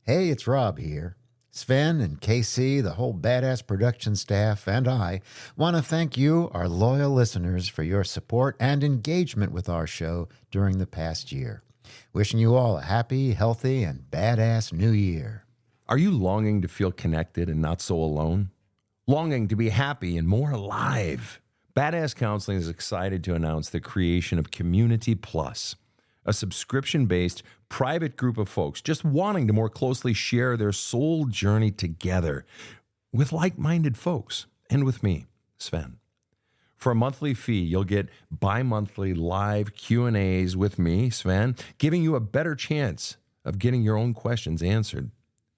Hey, it's Rob here. Sven and KC, the whole Badass production staff, and I want to thank you, our loyal listeners, for your support and engagement with our show during the past year. Wishing you all a happy, healthy, and badass new year. Are you longing to feel connected and not so alone? Longing to be happy and more alive? Badass Counseling is excited to announce the creation of Community Plus, a subscription-based private group of folks just wanting to more closely share their soul journey together with like-minded folks and with me, Sven. For a monthly fee, you'll get bi-monthly live Q&As with me, Sven, giving you a better chance of getting your own questions answered.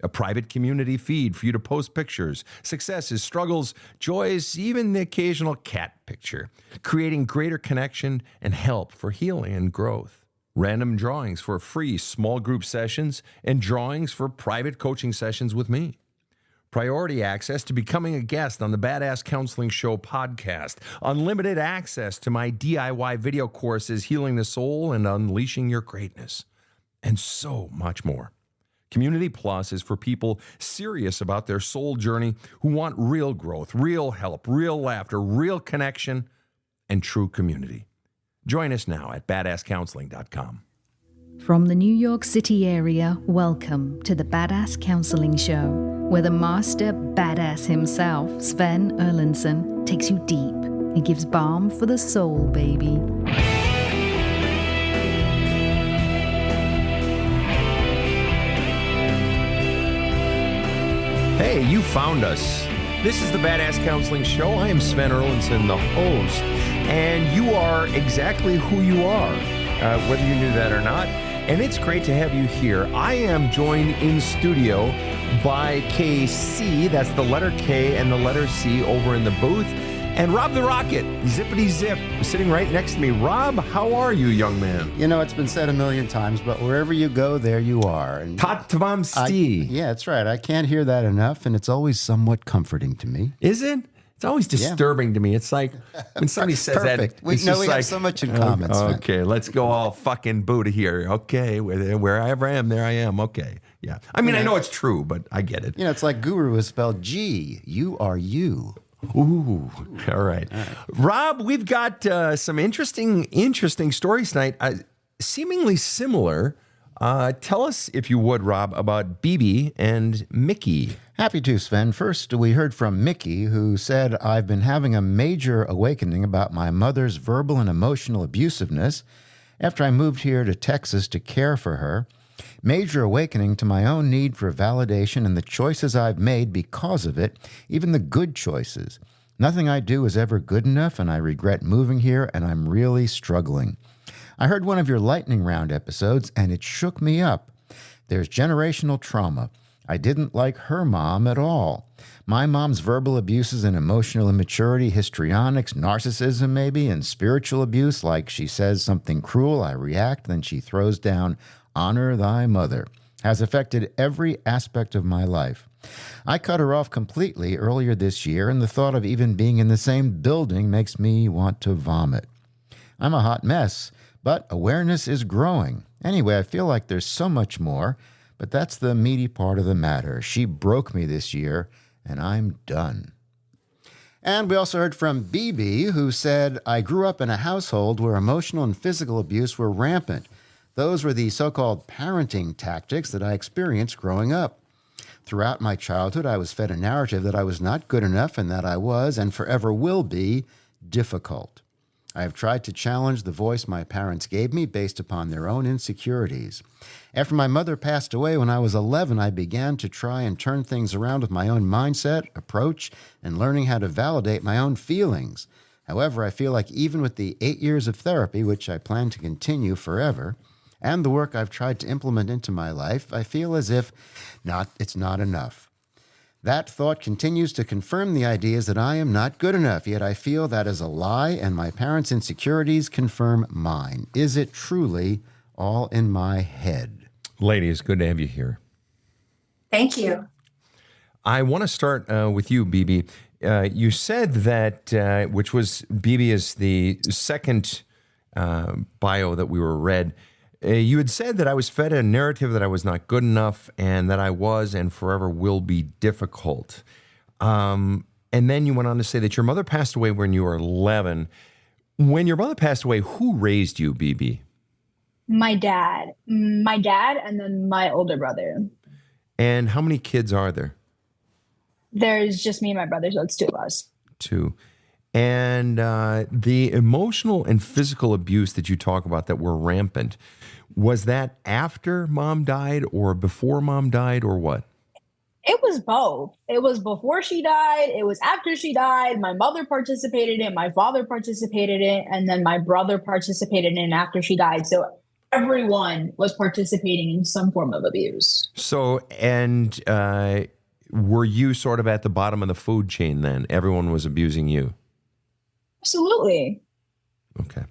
A private community feed for you to post pictures, successes, struggles, joys, even the occasional cat picture, creating greater connection and help for healing and growth. Random drawings for free small group sessions and drawings for private coaching sessions with me. Priority access to becoming a guest on the Badass Counseling Show podcast. Unlimited access to my DIY video courses, Healing the Soul and Unleashing Your Greatness. And so much more. Community Plus is for people serious about their soul journey who want real growth, real help, real laughter, real connection, and true community. Join us now at badasscounseling.com. From the New York City area, welcome to the Badass Counseling Show, where the master badass himself, Sven Erlandson, takes you deep and gives balm for the soul, baby. Hey, you found us. This is the Badass Counseling Show. I am Sven Erlandson, the host, and you are exactly who you are, whether you knew that or not. And it's great to have you here. I am joined in studio by KC, that's the letter K and the letter C over in the booth, and Rob the Rocket, zippity zip, sitting right next to me. Rob, how are you, young man? You know, it's been said a million times, but wherever you go, there you are. And Tatvam Sti. yeah, that's right. I can't hear that enough, and it's always somewhat comforting to me. Is it? It's always disturbing to me. It's like when somebody says Perfect. that. We have so much in common. Okay, let's go all fucking Buddha here. Okay, wherever I am, there I am. Okay, yeah. I mean, I know it's true, but I get it. You know, it's like guru is spelled G. You are you. Ooh, all right. Rob, we've got some interesting stories tonight, seemingly similar. Tell us, if you would, Rob, about BeeBee and Mickey. Happy to, Sven. First, we heard from Mickey, who said, I've been having a major awakening about my mother's verbal and emotional abusiveness after I moved here to Texas to care for her. Major awakening to my own need for validation and the choices I've made because of it, even the good choices. Nothing I do is ever good enough, and I regret moving here, and I'm really struggling. I heard one of your lightning round episodes, and it shook me up. There's generational trauma. I didn't like her mom at all. My mom's verbal abuses and emotional immaturity, histrionics, narcissism maybe, and spiritual abuse, like she says something cruel, I react, then she throws down, honor thy mother, has affected every aspect of my life. I cut her off completely earlier this year, and the thought of even being in the same building makes me want to vomit. I'm a hot mess, but awareness is growing. Anyway, I feel like there's so much more, but that's the meaty part of the matter. She broke me this year, and I'm done. And we also heard from BeeBee, who said, I grew up in a household where emotional and physical abuse were rampant. Those were the so-called parenting tactics that I experienced growing up. Throughout my childhood, I was fed a narrative that I was not good enough and that I was, and forever will be, difficult. I have tried to challenge the voice my parents gave me based upon their own insecurities. After my mother passed away when I was 11, I began to try and turn things around with my own mindset, approach, and learning how to validate my own feelings. However, I feel like even with the 8 years of therapy, which I plan to continue forever, and the work I've tried to implement into my life, I feel as if it's not enough. That thought continues to confirm the ideas that I am not good enough, yet I feel that is a lie, and my parents' insecurities confirm mine. Is it truly all in my head? Ladies, good to have you here. Thank you. I want to start with you, BeeBee. You said that, which was, BeeBee is the second bio that we were read. You had said that I was fed a narrative that I was not good enough and that I was and forever will be difficult. And then you went on to say that your mother passed away when you were 11. When your mother passed away, who raised you, BeeBee? My dad, and then my older brother. And how many kids are there? There's just me and my brother, so it's two of us. Two. And the emotional and physical abuse that you talk about that were rampant, was that after mom died or before mom died or what? It was both. It was before she died. It was after she died. My mother participated in it. My father participated in it. And then my brother participated in it after she died. So everyone was participating in some form of abuse. So, and were you sort of at the bottom of the food chain then? Everyone was abusing you? Absolutely. Okay.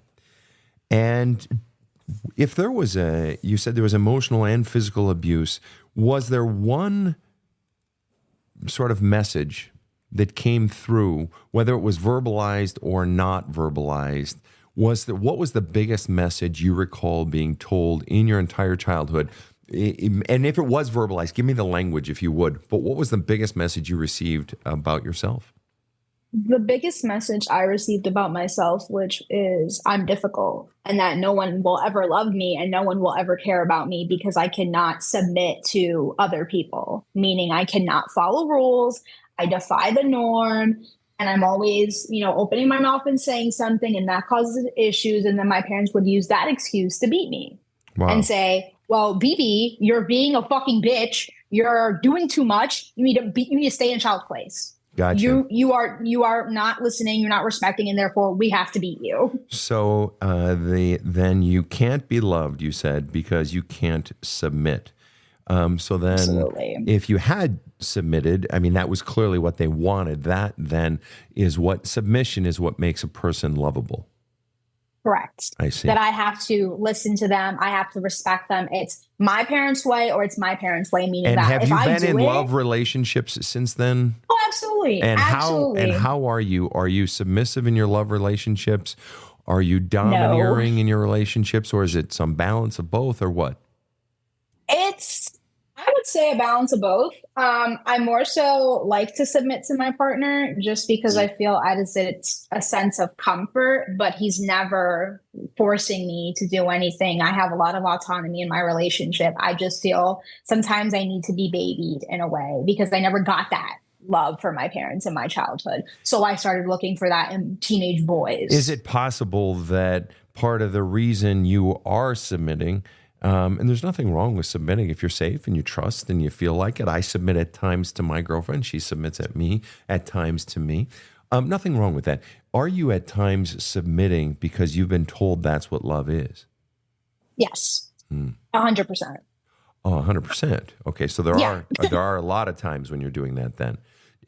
And if there was you said there was emotional and physical abuse, was there one sort of message that came through, whether it was verbalized or not verbalized? What was the biggest message you recall being told in your entire childhood? And if it was verbalized, give me the language if you would. But what was the biggest message you received about yourself? The biggest message I received about myself, which is I'm difficult and that no one will ever love me and no one will ever care about me because I cannot submit to other people, meaning I cannot follow rules. I defy the norm. And I'm always, opening my mouth and saying something, and that causes issues. And then my parents would use that excuse to beat me. Wow. And say, well, BeeBee, you're being a fucking bitch. You're doing too much. You need to stay in child's place. Gotcha. You are not listening. You're not respecting, and therefore we have to beat you. So then you can't be loved, you said, because you can't submit. So then Absolutely. If you had submitted, I mean, that was clearly what they wanted. That then is what submission is what makes a person lovable. Correct. I see. That I have to listen to them. I have to respect them. It's my parents' way or it's my parents' way, meaning and that have if you I been do in it, love relationships since then? Oh, absolutely. And absolutely. how are you? Are you submissive in your love relationships? Are you domineering in your relationships, or is it some balance of both, or what? I would say a balance of both. I more so like to submit to my partner just because I feel as it's a sense of comfort, but he's never forcing me to do anything. I have a lot of autonomy in my relationship. I just feel sometimes I need to be babied in a way because I never got that love from my parents in my childhood. So I started looking for that in teenage boys. Is it possible that part of the reason you are submitting, and there's nothing wrong with submitting if you're safe and you trust and you feel like it. I submit at times to my girlfriend. She submits at times to me. Nothing wrong with that. Are you at times submitting because you've been told that's what love is? Yes. 100%. Oh, 100%. Okay, so there are a lot of times when you're doing that then.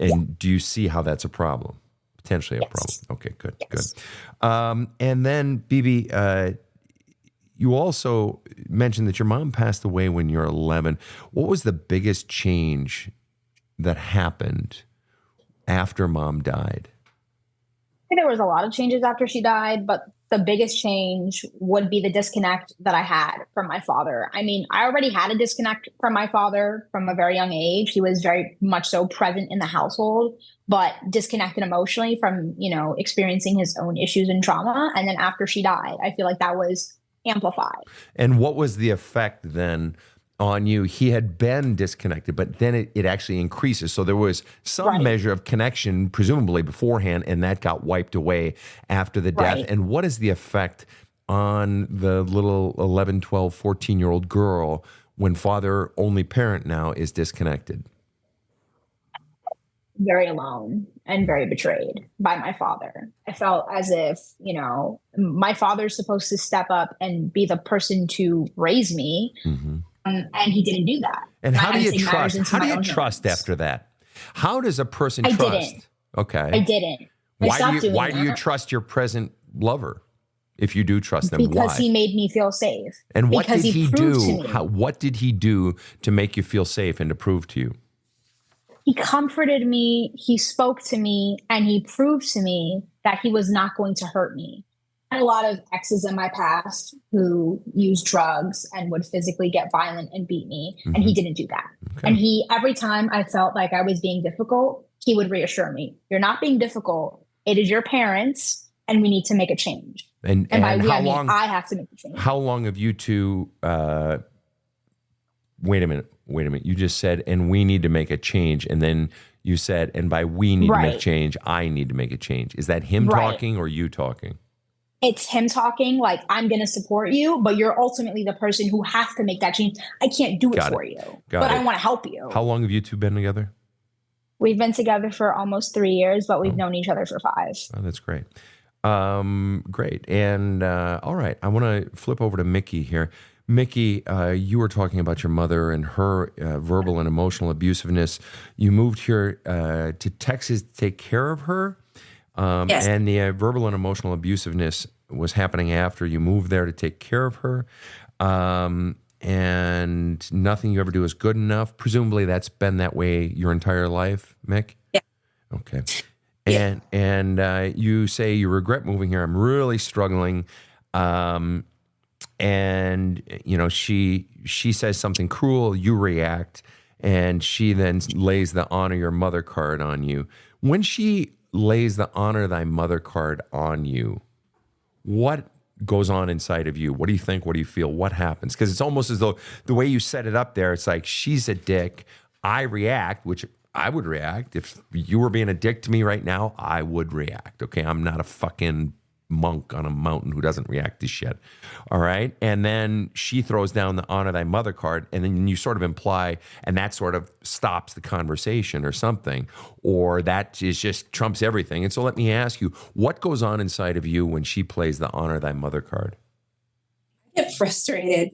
And do you see how that's a problem? Potentially a problem. Okay, good, good. And then, BeeBee, you also mentioned that your mom passed away when you were 11. What was the biggest change that happened after mom died? I think there was a lot of changes after she died, but the biggest change would be the disconnect that I had from my father. I mean, I already had a disconnect from my father from a very young age. He was very much so present in the household, but disconnected emotionally from, experiencing his own issues and trauma. And then after she died, I feel like that was amplified. And what was the effect then on you? He had been disconnected, but then it actually increases. So there was some measure of connection, presumably beforehand, and that got wiped away after the death. And what is the effect on the little 11, 12, 14-year-old girl when father, only parent now, is disconnected? Very alone and very betrayed by my father. I felt as if, my father's supposed to step up and be the person to raise me. And he didn't do that. And how do you trust? How do you trust after that? How does a person trust? I didn't. Okay. I didn't. Why do you trust your present lover? If you do trust them, because why? he made me feel safe. And what did he do? How, what did he do to make you feel safe and to prove to you? He comforted me, he spoke to me, and he proved to me that he was not going to hurt me. had a lot of exes in my past who used drugs and would physically get violent and beat me. And he didn't do that. Okay. And every time I felt like I was being difficult, he would reassure me, you're not being difficult. It is your parents and we need to make a change. And by we, how I mean, long? I have to make a change. How long have you two? Wait a minute. You just said, and we need to make a change, and then you said, and by we need to make a change, I need to make a change. Is that him talking or you talking? It's him talking, like, I'm going to support you, but you're ultimately the person who has to make that change. I can't do it for you, but I want to help you. How long have you two been together? We've been together for almost 3 years, but we've known each other for 5. Oh, that's great. Great. And all right, I want to flip over to Mickey here. Mickey, you were talking about your mother and her verbal and emotional abusiveness. You moved here to Texas to take care of her. Yes. And the verbal and emotional abusiveness was happening after you moved there to take care of her. And nothing you ever do is good enough. Presumably that's been that way your entire life, Mick? Yeah. Okay. And you say you regret moving here. I'm really struggling. And you know, she says something cruel, you react, and she then lays the honor your mother card on you. When she lays the honor thy mother card on you, what goes on inside of you? What do you think? What do you feel? What happens? Because it's almost as though the way you set it up there, it's like she's a dick. I react, which I would react. If you were being a dick to me right now, I would react. Okay, I'm not a fucking monk on a mountain who doesn't react to shit. All right. And then she throws down the honor thy mother card, and then you sort of imply, and that sort of stops the conversation or something, or that is just trumps everything. And so let me ask you, what goes on inside of you when she plays the honor thy mother card? I get frustrated,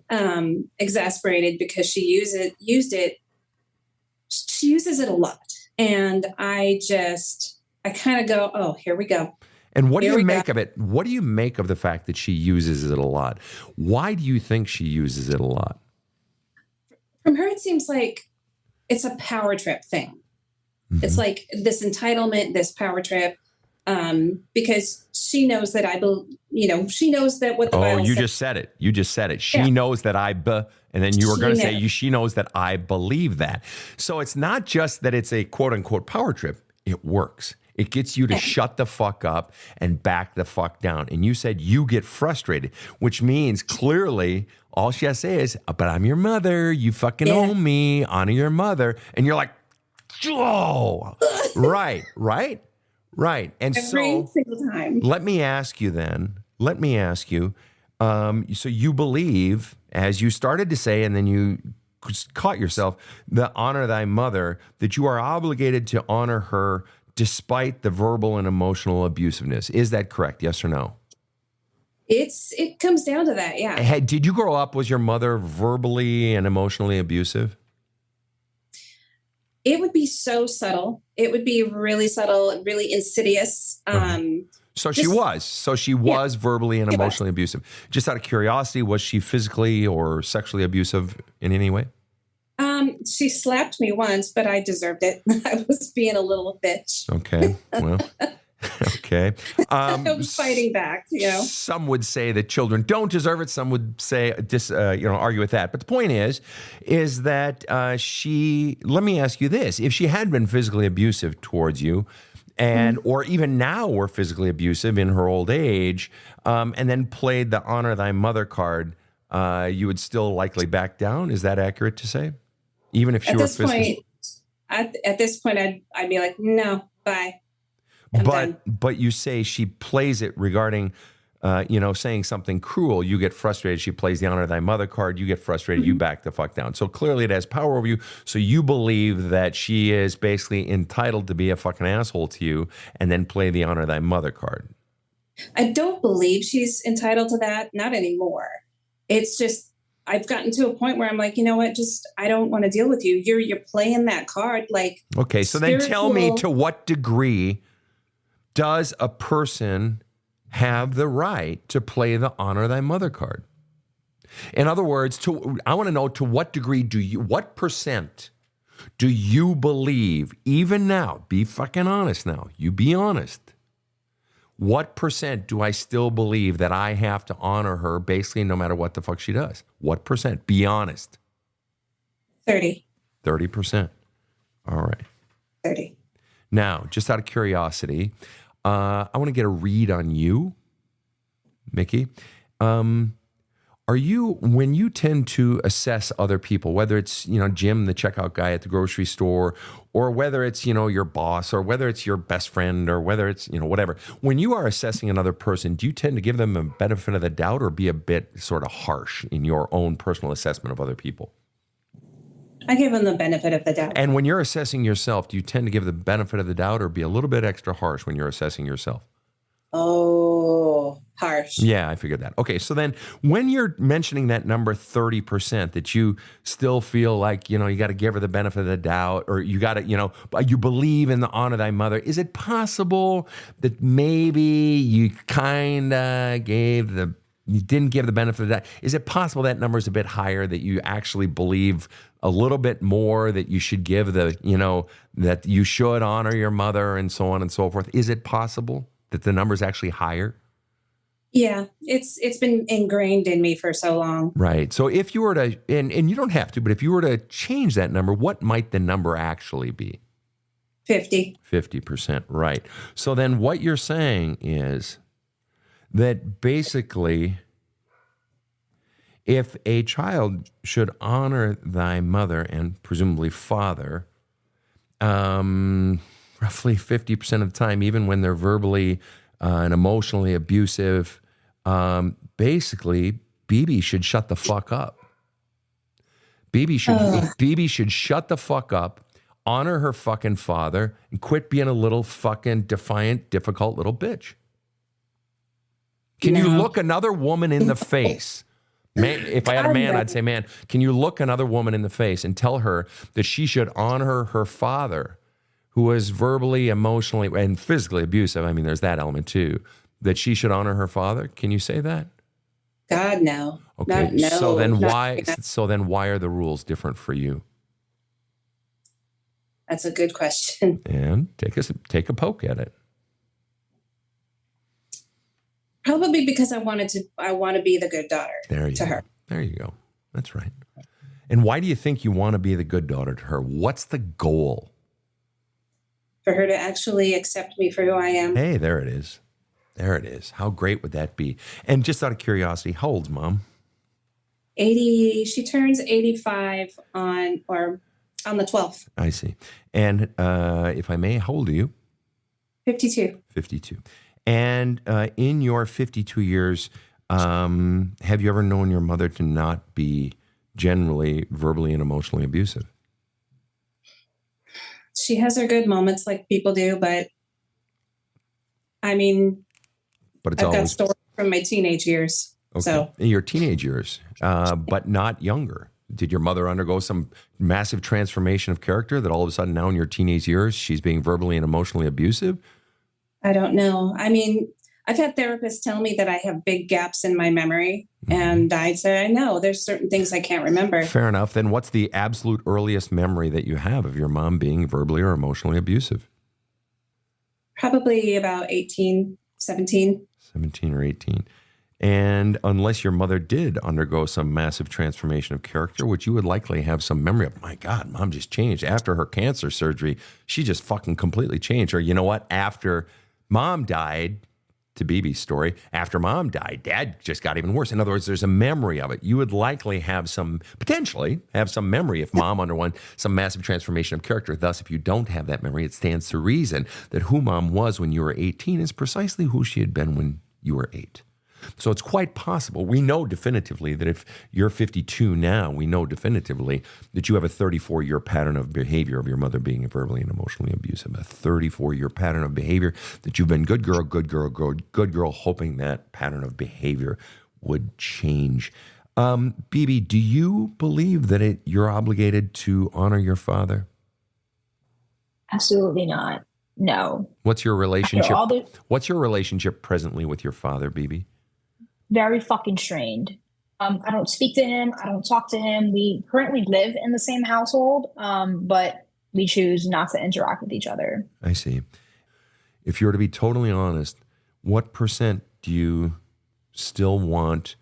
exasperated because she uses it a lot. And I kind of go, oh, here we go. And what do you make of it? What do you make of the fact that she uses it a lot? Why do you think she uses it a lot? From her, it seems like it's a power trip thing. Mm-hmm. It's like this entitlement, this power trip, because she knows that she knows that what the Bible says. You just said it. You just said it. She knows that and then you were going to say, she knows that I believe that. So it's not just that it's a quote unquote power trip. It works. It gets you to shut the fuck up and back the fuck down. And you said you get frustrated, which means clearly all she has to say is, but I'm your mother. You fucking owe me. Honor your mother. And you're like, oh, right. And every single time. Let me ask you, so you believe, as you started to say, and then you caught yourself, the honor thy mother, that you are obligated to honor her despite the verbal and emotional abusiveness. Is that correct? Yes or no? It comes down to that, yeah. Did you grow up, was your mother verbally and emotionally abusive? It would be so subtle. It would be really subtle, really insidious. So she was verbally and emotionally abusive. Just out of curiosity, was she physically or sexually abusive in any way? She slapped me once, but I deserved it. I was being a little bitch. Okay. Well, okay. I was fighting back, Some would say that children don't deserve it. Some would say, argue with that. But the point is that let me ask you this. If she had been physically abusive towards you, or even now were physically abusive in her old age, and then played the honor thy mother card, you would still likely back down? Is that accurate to say? Even if she were physically... At this point, I'd be like, no, bye. But you say she plays it regarding, saying something cruel. You get frustrated. She plays the honor thy mother card. You get frustrated. You back the fuck down. So clearly it has power over you. So you believe that she is basically entitled to be a fucking asshole to you and then play the honor thy mother card. I don't believe she's entitled to that. Not anymore. It's just, I've gotten to a point where I'm like, you know what? Just, I don't want to deal with you. You're playing that card like. Okay, so then tell me, to what degree does a person have the right to play the honor thy mother card? In other words, I want to know, to what degree what percent do you believe, even now, be fucking honest now, you be honest. what percent do I still believe that I have to honor her basically no matter what the fuck she does? What percent? Be honest. 30. 30%. All right. 30. Now, just out of curiosity, I want to get a read on you, Mickey. Are you, when you tend to assess other people, whether it's, Jim, the checkout guy at the grocery store, or whether it's, your boss, or whether it's your best friend, or whether it's, whatever, when you are assessing another person, do you tend to give them a benefit of the doubt or be a bit sort of harsh in your own personal assessment of other people? I give them the benefit of the doubt. And when you're assessing yourself, do you tend to give the benefit of the doubt or be a little bit extra harsh when you're assessing yourself? Oh, harsh. Yeah, I figured that. Okay, so then when you're mentioning that number 30%, that you still feel like, you got to give her the benefit of the doubt, or you got to, you believe in the honor thy mother, is it possible that maybe you kind of you didn't give the benefit of the doubt? Is it possible that number is a bit higher, that you actually believe a little bit more that you should give that you should honor your mother and so on and so forth? Is it possible that the number is actually higher? Yeah, it's been ingrained in me for so long. Right. So if you were to, and you don't have to, but if you were to change that number, what might the number actually be? 50. 50%. Right. So then what you're saying is that basically, if a child should honor thy mother and presumably father, roughly 50% of the time, even when they're verbally and emotionally abusive, basically, BeeBee should shut the fuck up. BeeBee should shut the fuck up, honor her fucking father, and quit being a little fucking defiant, difficult little bitch. Can you look another woman in the face? Man, if I had a man, I'd say, man, can you look another woman in the face and tell her that she should honor her father, who was verbally, emotionally, and physically abusive? I mean, there's that element too, that she should honor her father. Can you say that? God, no. Okay. No, so then not why? that. So then why are the rules different for you? That's a good question. And take a poke at it. Probably because I want to be the good daughter to her. There you go. That's right. And why do you think you want to be the good daughter to her? What's the goal? For her to actually accept me for who I am. Hey, there it is. There it is. How great would that be? And just out of curiosity, how old's Mom? 80. She turns 85 on the 12th. I see. And if I may, how old are you? 52. 52. And in your 52 years, have you ever known your mother to not be generally verbally and emotionally abusive? She has her good moments like people do, but I mean, I've got stories from my teenage years. Okay. So in your teenage years, but not younger. Did your mother undergo some massive transformation of character that all of a sudden now in your teenage years, she's being verbally and emotionally abusive? I don't know. I mean, I've had therapists tell me that I have big gaps in my memory. And I'd say, I know there's certain things I can't remember. Fair enough. Then what's the absolute earliest memory that you have of your mom being verbally or emotionally abusive? Probably about 18, 17. 17 or 18. And unless your mother did undergo some massive transformation of character, which you would likely have some memory of, my God, Mom just changed. After her cancer surgery, she just fucking completely changed. Or you know what? After Mom died, to BeeBee's story, after Mom died, Dad just got even worse. In other words, there's a memory of it. You would likely potentially have some memory if Mom underwent some massive transformation of character. Thus, if you don't have that memory, it stands to reason that who Mom was when you were 18 is precisely who she had been when you were 8. So it's quite possible. We know definitively that if you're 52 now, we know definitively that you have a 34-year pattern of behavior of your mother being verbally and emotionally abusive, a 34-year pattern of behavior that you've been good girl, hoping that pattern of behavior would change. BeeBee, do you believe that you're obligated to honor your father? Absolutely not. No. What's your relationship? What's your relationship presently with your father, BeeBee? Very fucking strained. I don't speak to him. I don't talk to him. We currently live in the same household, but we choose not to interact with each other. I see. If you were to be totally honest, what percent do you still want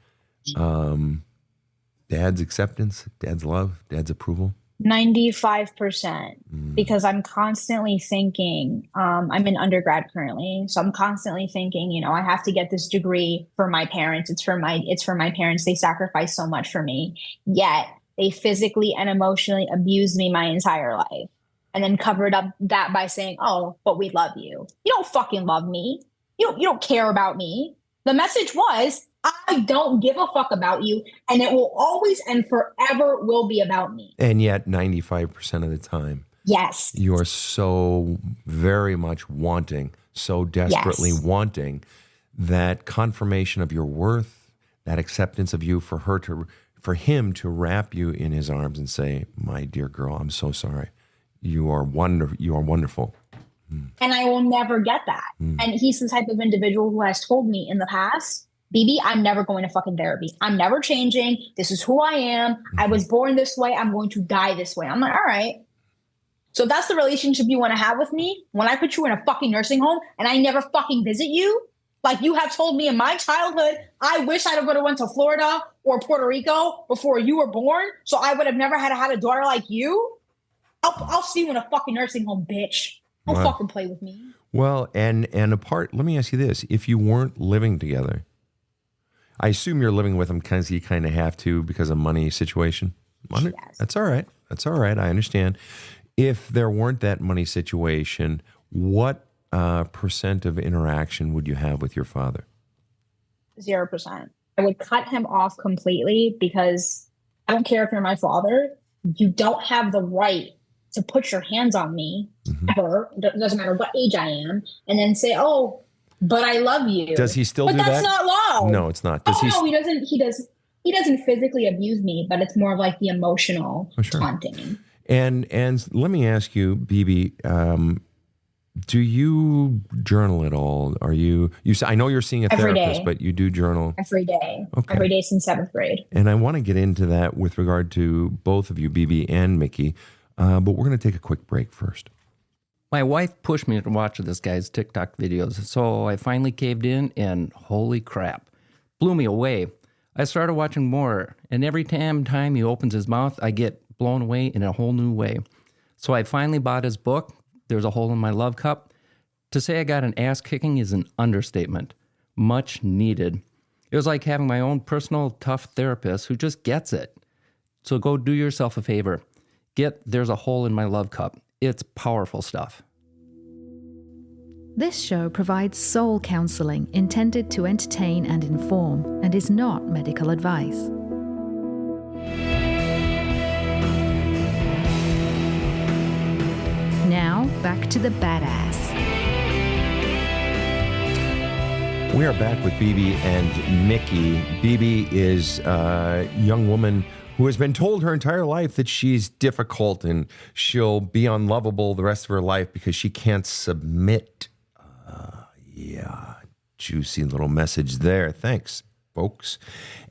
dad's acceptance, dad's love, dad's approval? 95%, because I'm constantly thinking, I'm in undergrad currently. So I'm constantly thinking, I have to get this degree for my parents. It's for my parents. They sacrificed so much for me, yet they physically and emotionally abused me my entire life. And then covered up that by saying, oh, but we love you. You don't fucking love me. You don't care about me. The message was, I don't give a fuck about you, and it will always and forever will be about me. And yet 95% of the time, yes, you're so very much wanting, so desperately wanting that confirmation of your worth, that acceptance of you, for him to wrap you in his arms and say, my dear girl, I'm so sorry. You are wonderful. And I will never get that. And he's the type of individual who has told me in the past, BeeBee, I'm never going to fucking therapy. I'm never changing. This is who I am. I was born this way. I'm going to die this way. I'm like, all right. So if that's the relationship you want to have with me, when I put you in a fucking nursing home and I never fucking visit you, like you have told me in my childhood, I wish I would have went to Florida or Puerto Rico before you were born, so I would have never had a daughter like you. I'll see you in a fucking nursing home, bitch. Don't fucking play with me. Well, and apart, let me ask you this. If you weren't living together, I assume you're living with him because you kind of have to because of money situation. Money? Yes. That's all right. That's all right. I understand. If there weren't that money situation, what percent of interaction would you have with your father? 0%. I would cut him off completely because I don't care if you're my father. You don't have the right to put your hands on me ever. It doesn't matter what age I am. And then say, oh, but I love you. Does he still do that? But that's not love. No, it's not. No, he doesn't. He doesn't physically abuse me, but it's more of like the emotional taunting. And let me ask you, BeeBee, do you journal at all? I know you're seeing a therapist, but you do journal? Every day. Okay. Every day since 7th grade. And I want to get into that with regard to both of you, BeeBee and Mickey, but we're going to take a quick break first. My wife pushed me to watch this guy's TikTok videos, so I finally caved in, and holy crap, blew me away. I started watching more, and every time he opens his mouth, I get blown away in a whole new way. So I finally bought his book, There's a Hole in My Love Cup. To say I got an ass kicking is an understatement. Much needed. It was like having my own personal tough therapist who just gets it. So go do yourself a favor. Get There's a Hole in My Love Cup. It's powerful stuff. This show provides soul counseling intended to entertain and inform and is not medical advice. Now, back to the badass. We are back with BeeBee and Mickey. BeeBee is a young woman who has been told her entire life that she's difficult and she'll be unlovable the rest of her life because she can't submit. Juicy little message there. Thanks, folks.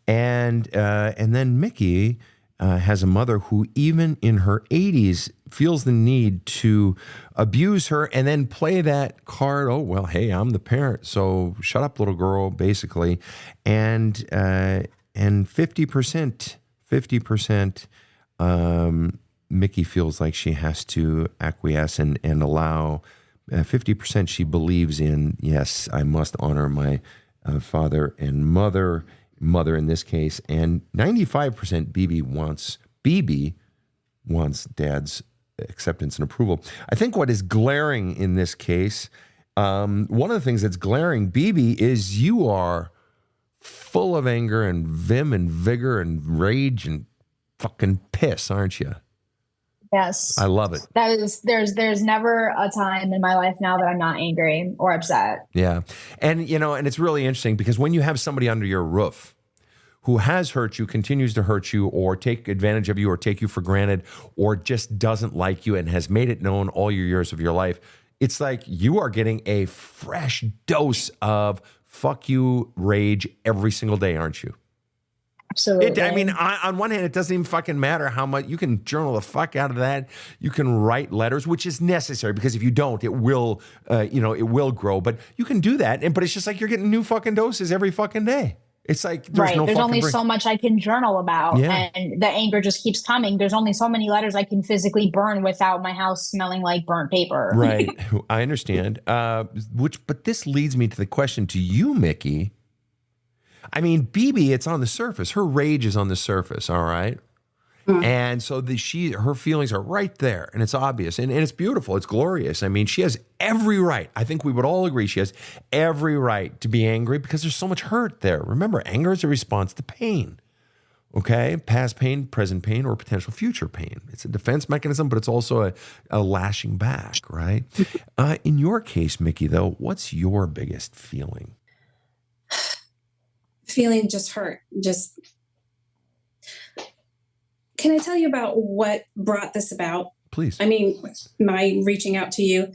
And then Mickey has a mother who, even in her 80s, feels the need to abuse her and then play that card. Oh, well, hey, I'm the parent, so shut up, little girl, basically. And 50%, Mickey feels like she has to acquiesce and allow. 50% she believes in, yes, I must honor my father and mother in this case. And 95% BeeBee wants dad's acceptance and approval. I think what is glaring in this case, one of the things that's glaring, BeeBee, is you are full of anger and vim and vigor and rage and fucking piss, aren't you? Yes. I love it. There's never a time in my life now that I'm not angry or upset. Yeah. And and it's really interesting because when you have somebody under your roof who has hurt you, continues to hurt you, or take advantage of you, or take you for granted, or just doesn't like you and has made it known all your years of your life, it's like you are getting a fresh dose of fuck you rage every single day, aren't you? Absolutely. I mean, on one hand, it doesn't even fucking matter how much you can journal the fuck out of that. You can write letters, which is necessary because if you don't, it will, it will grow. But you can do that, but it's just like you're getting new fucking doses every fucking day. It's like there's no There's fucking only so much I can journal about, and the anger just keeps coming. There's only so many letters I can physically burn without my house smelling like burnt paper. Right. I understand. But this leads me to the question to you, Mickey. I mean, BeeBee, it's on the surface. Her rage is on the surface, all right? And so her feelings are right there, and it's obvious, and it's beautiful. It's glorious. I mean, she has every right. I think we would all agree she has every right to be angry because there's so much hurt there. Remember, anger is a response to pain, okay? Past pain, present pain, or potential future pain. It's a defense mechanism, but it's also a lashing back, right? In your case, Mickey, though, what's your biggest feeling? Feeling just hurt. Can I tell you about what brought this about? Please. I mean, my reaching out to you.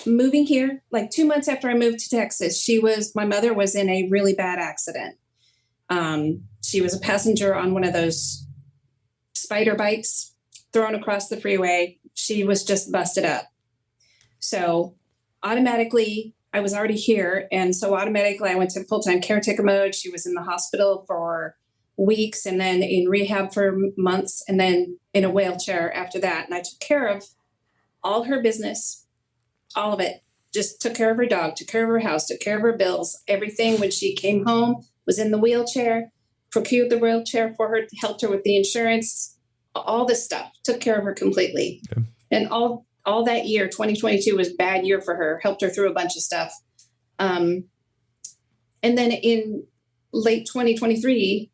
Moving here, like 2 months after I moved to Texas, my mother was in a really bad accident. She was a passenger on one of those spider bikes thrown across the freeway. She was just busted up. So automatically, I was already here. And so automatically I went to full-time caretaker mode. She was in the hospital for weeks and then in rehab for months and then in a wheelchair after that. And I took care of all her business, all of it. Just took care of her dog, took care of her house, took care of her bills, everything. When she came home, was in the wheelchair, procured the wheelchair for her, helped her with the insurance, all this stuff, took care of her completely. Okay. And all that year, 2022 was a bad year for her, helped her through a bunch of stuff. And then in late 2023,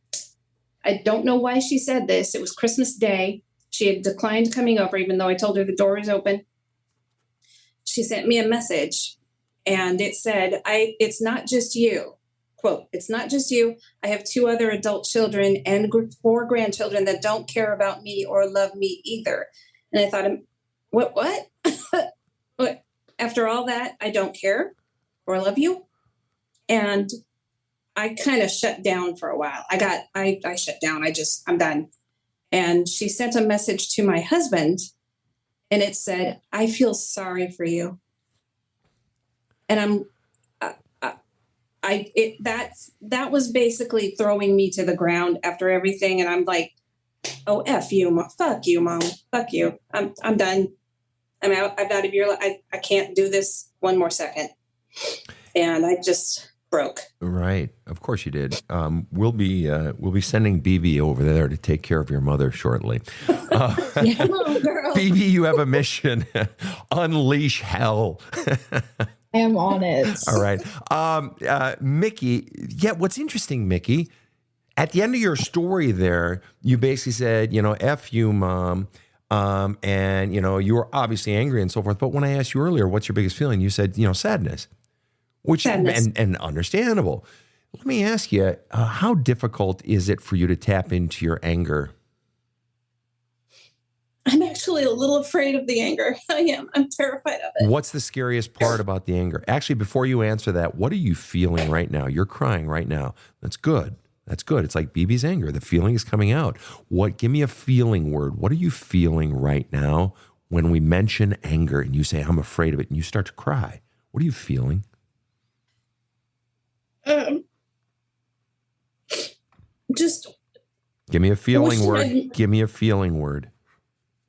I don't know why she said this. It was Christmas Day. She had declined coming over, even though I told her the door was open. She sent me a message and it said, it's not just you. Quote, it's not just you. I have 2 other adult children and 4 grandchildren that don't care about me or love me either. And I thought, what? What? After all that, I don't care or love you. And I kind of shut down for a while. I shut down. I'm done. And she sent a message to my husband and it said, I feel sorry for you. And that was basically throwing me to the ground after everything. And I'm like, oh, F you, Mom. Fuck you, Mom. Fuck you. I'm done. I'm out of your life. I can't do this one more second. And I just broke. Right. Of course you did. We'll be sending BeeBee over there to take care of your mother shortly. Yeah, girl. BeeBee, you have a mission. Unleash hell. I am on it. All right. Mickey, what's interesting, Mickey, at the end of your story there, you basically said, F you, Mom. And, you were obviously angry and so forth. But when I asked you earlier, what's your biggest feeling? You said, sadness. And understandable. Let me ask you, how difficult is it for you to tap into your anger? I'm actually a little afraid of the anger. I am. I'm terrified of it. What's the scariest part about the anger? Actually, before you answer that, what are you feeling right now? You're crying right now. That's good. That's good. It's like BeeBee's anger. The feeling is coming out. Give me a feeling word. What are you feeling right now when we mention anger and you say, I'm afraid of it, and you start to cry? What are you feeling? Just give me a feeling word. Give me a feeling word.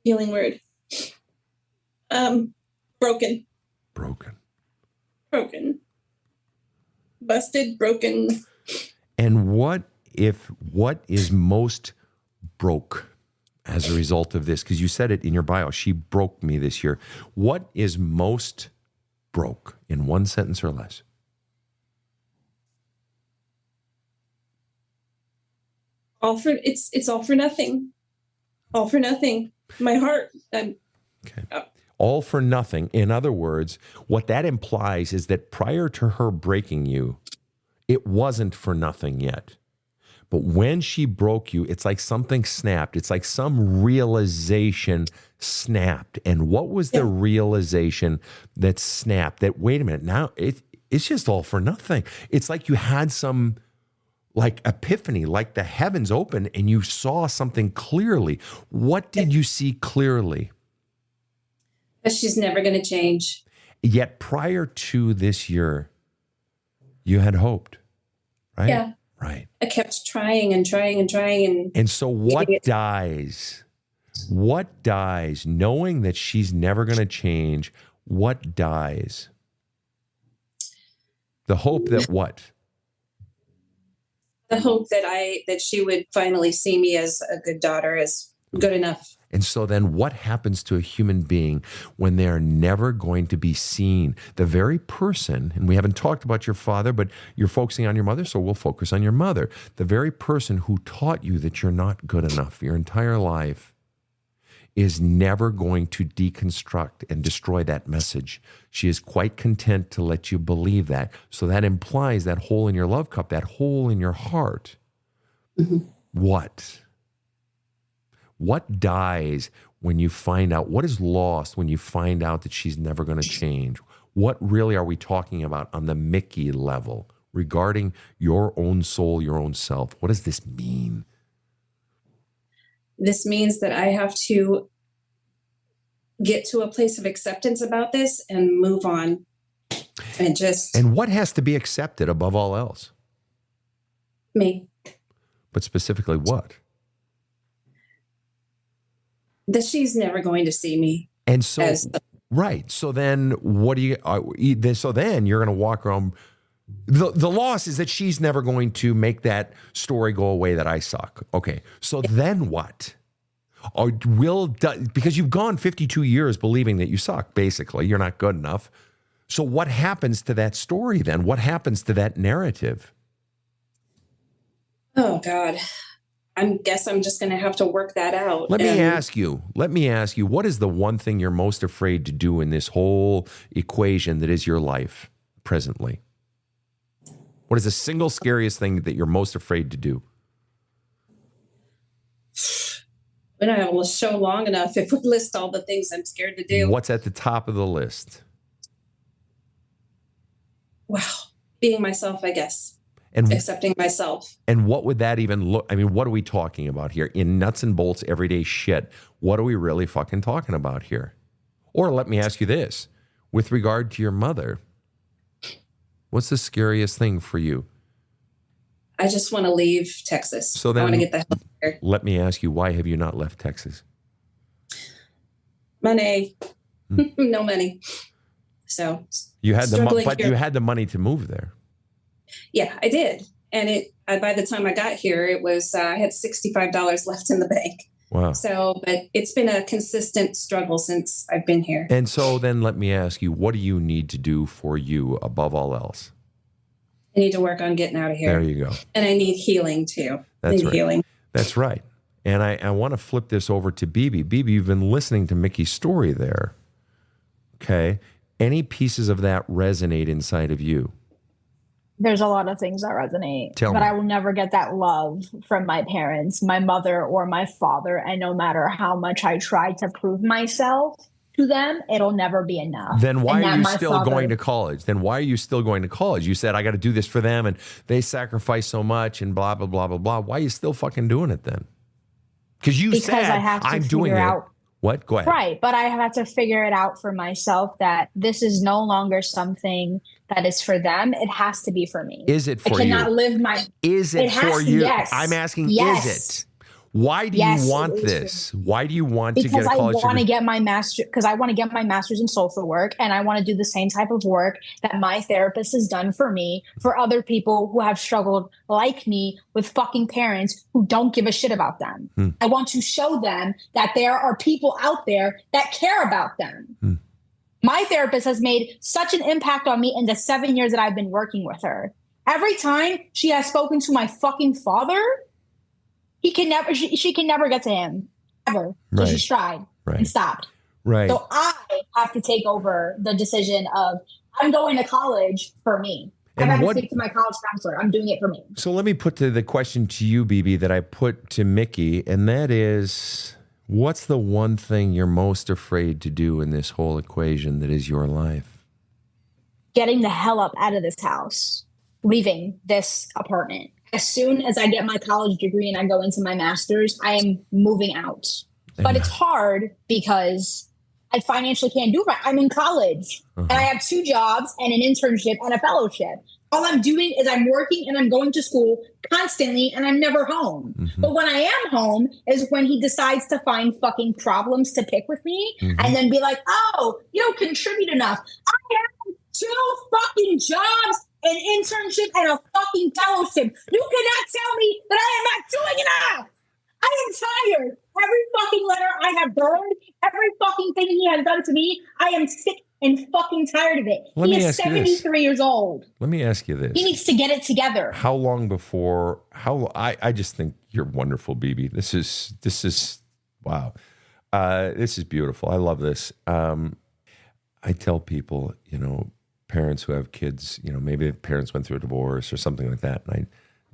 Feeling word. Broken. Busted, broken. And what is most broke as a result of this? Because you said it in your bio. She broke me this year. What is most broke in one sentence or less? It's all for nothing. All for nothing. My heart. Okay. All for nothing. In other words, what that implies is that prior to her breaking you, it wasn't for nothing yet. But when she broke you, it's like something snapped. It's like some realization snapped. And what was the realization that snapped? That, wait a minute, now it's just all for nothing. It's like you had some like epiphany, like the heavens open and you saw something clearly. What did you see clearly? But she's never going to change. Yet prior to this year, you had hoped, right? Yeah. Right. I kept trying and trying and trying. And so what dies? What dies? Knowing that she's never going to change, what dies? The hope that what? The hope that she would finally see me as a good daughter, as good enough. And so then what happens to a human being when they are never going to be seen? The very person, and we haven't talked about your father, but you're focusing on your mother, so we'll focus on your mother. The very person who taught you that you're not good enough your entire life is never going to deconstruct and destroy that message. She is quite content to let you believe that. So that implies that hole in your love cup, that hole in your heart. Mm-hmm. What dies when you find out? What is lost when you find out that she's never going to change? What really are we talking about on the Mickey level regarding your own soul, your own self? What does this mean? This means that I have to get to a place of acceptance about this and move on. And what has to be accepted above all else? Me. But specifically what? That she's never going to see me. And so, right. So then what do you, so then you're going to walk around. The loss is that she's never going to make that story go away that I suck. Okay. So then what? Because you've gone 52 years believing that you suck, basically. You're not good enough. So what happens to that story then? What happens to that narrative? Oh, God. I guess I'm just going to have to work that out. Let me ask you, what is the one thing you're most afraid to do in this whole equation that is your life presently? What is the single scariest thing that you're most afraid to do? We don't have a show long enough if we list all the things I'm scared to do. What's at the top of the list? Wow. Being myself, I guess. And accepting myself. And what would that even look? I mean, what are we talking about here? In nuts and bolts, everyday shit, what are we really fucking talking about here? Or let me ask you this. With regard to your mother, what's the scariest thing for you? I just want to leave Texas. So then, I want to get the hell out of here. Let me ask you, why have you not left Texas? Money. No money. So you had you had the money to move there. Yeah, I did. And by the time I got here, it was, I had $65 left in the bank. Wow. So, but it's been a consistent struggle since I've been here. And so then let me ask you, what do you need to do for you above all else? I need to work on getting out of here. There you go. And I need healing too. That's right. Healing. That's right. And I want to flip this over to BeeBee. BeeBee, you've been listening to Mickey's story there. Okay. Any pieces of that resonate inside of you? There's a lot of things that resonate, Tell me. I will never get that love from my parents, my mother, or my father. And no matter how much I try to prove myself to them, it'll never be enough. Then why are you still going to college? You said, I got to do this for them, and they sacrifice so much and blah, blah, blah, blah, blah. Why are you still fucking doing it then? Because said, I have to I'm doing it. out. What? Go ahead. Right. But I have to figure it out for myself that this is no longer something that is for them. It has to be for me. Is it for you? I cannot live my... Is it for you? Yes. I'm asking, yes. Is it? Why do you want this? Why do you want to get a college degree? Because I want to get my master's in social work, and I want to do the same type of work that my therapist has done for me, for other people who have struggled like me with fucking parents who don't give a shit about them. I want to show them that there are people out there that care about them. My therapist has made such an impact on me in the 7 years that I've been working with her. Every time she has spoken to my fucking father, she can never get to him ever. So she's tried and stopped. Right. So I have to take over the decision of I'm going to college for me. I have to speak to my college counselor. I'm doing it for me. So let me put the question to you, BeeBee, that I put to Mickey, and that is, what's the one thing you're most afraid to do in this whole equation that is your life? Getting the hell up out of this house, leaving this apartment. as soon as I get my college degree and I go into my master's, I am moving out. But it's hard because I financially can't do it. I'm in college and I have 2 jobs and an internship and a fellowship. All I'm doing is I'm working and I'm going to school constantly and I'm never home. But when I am home is when he decides to find fucking problems to pick with me and then be like, oh, you don't contribute enough. I have 2 fucking jobs, an internship and a fucking fellowship. You cannot tell me that I am not doing enough. I am tired. Every fucking letter I have burned, every fucking thing he has done to me, I am sick and fucking tired of it. He is 73 years old. Let me ask you this. He needs to get it together. How long before, I just think you're wonderful, BeeBee. This is, wow. This is beautiful. I love this. I tell people, parents who have kids, maybe the parents went through a divorce or something like that. And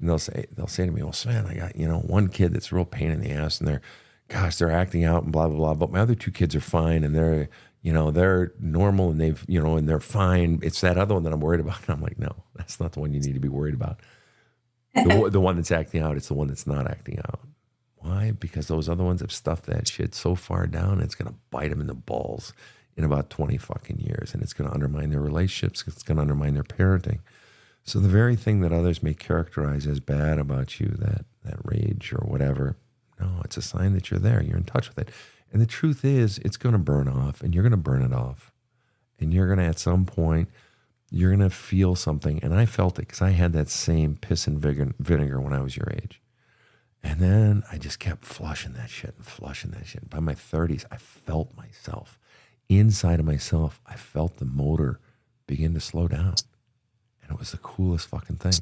they'll say to me, well, Sven, I got, one kid that's a real pain in the ass and they're acting out and blah, blah, blah. But my other 2 kids are fine and they're normal and they've, and they're fine. It's that other one that I'm worried about. And I'm like, no, that's not the one you need to be worried about. The one that's acting out, it's the one that's not acting out. Why? Because those other ones have stuffed that shit so far down, it's going to bite them in the balls in about 20 fucking years. And it's going to undermine their relationships. It's going to undermine their parenting. So the very thing that others may characterize as bad about you, that rage or whatever, no, it's a sign that you're there. You're in touch with it. And the truth is, it's going to burn off, and you're going to burn it off. And you're going to, at some point, you're going to feel something. And I felt it because I had that same piss and vinegar when I was your age. And then I just kept flushing that shit. By my 30s, I felt myself. Inside of myself, I felt the motor begin to slow down. And it was the coolest fucking thing.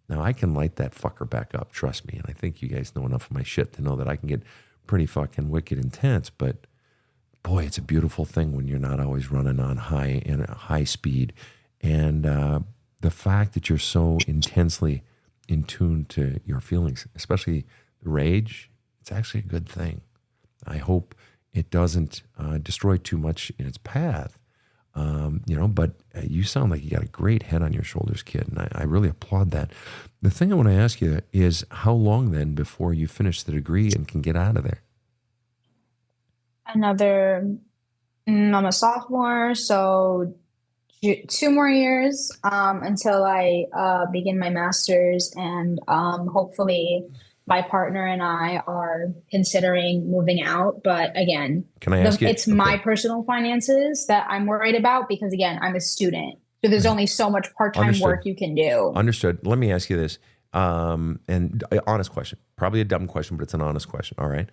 Now, I can light that fucker back up, trust me. And I think you guys know enough of my shit to know that I can get pretty fucking wicked intense. But, boy, it's a beautiful thing when you're not always running on high speed. And the fact that you're so intensely in tune to your feelings, especially rage, it's actually a good thing. I hope it doesn't destroy too much in its path. But you sound like you got a great head on your shoulders, kid, and I really applaud that. The thing I want to ask you is, how long then before you finish the degree and can get out of there? I'm a sophomore, so 2 more years until I begin my master's, and hopefully my partner and I are considering moving out. But again, can I ask you? It's my personal finances that I'm worried about because, again, I'm a student. So there's only so much part-time work you can do. Understood. Let me ask you this. And honest question, probably a dumb question, but it's an honest question. All right.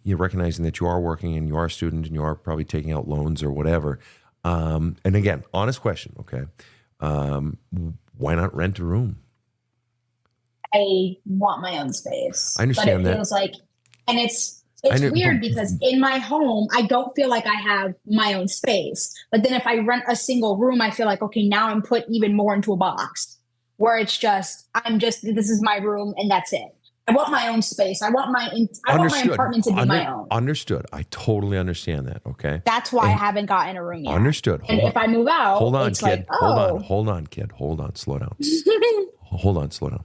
You're recognizing that you are working and you are a student and you are probably taking out loans or whatever. And again, honest question. Okay. Why not rent a room? I want my own space. I understand but it feels like, and it's weird because in my home, I don't feel like I have my own space. But then if I rent a single room, I feel like, okay, now I'm put even more into a box where it's just, this is my room and that's it. I want my own space. I want my apartment to be my own. Understood. I totally understand that. Okay. That's why I haven't gotten a room yet. Understood. If I move out, hold on, it's kid. like, oh. Hold on, kid. Hold on. Slow down. Slow down.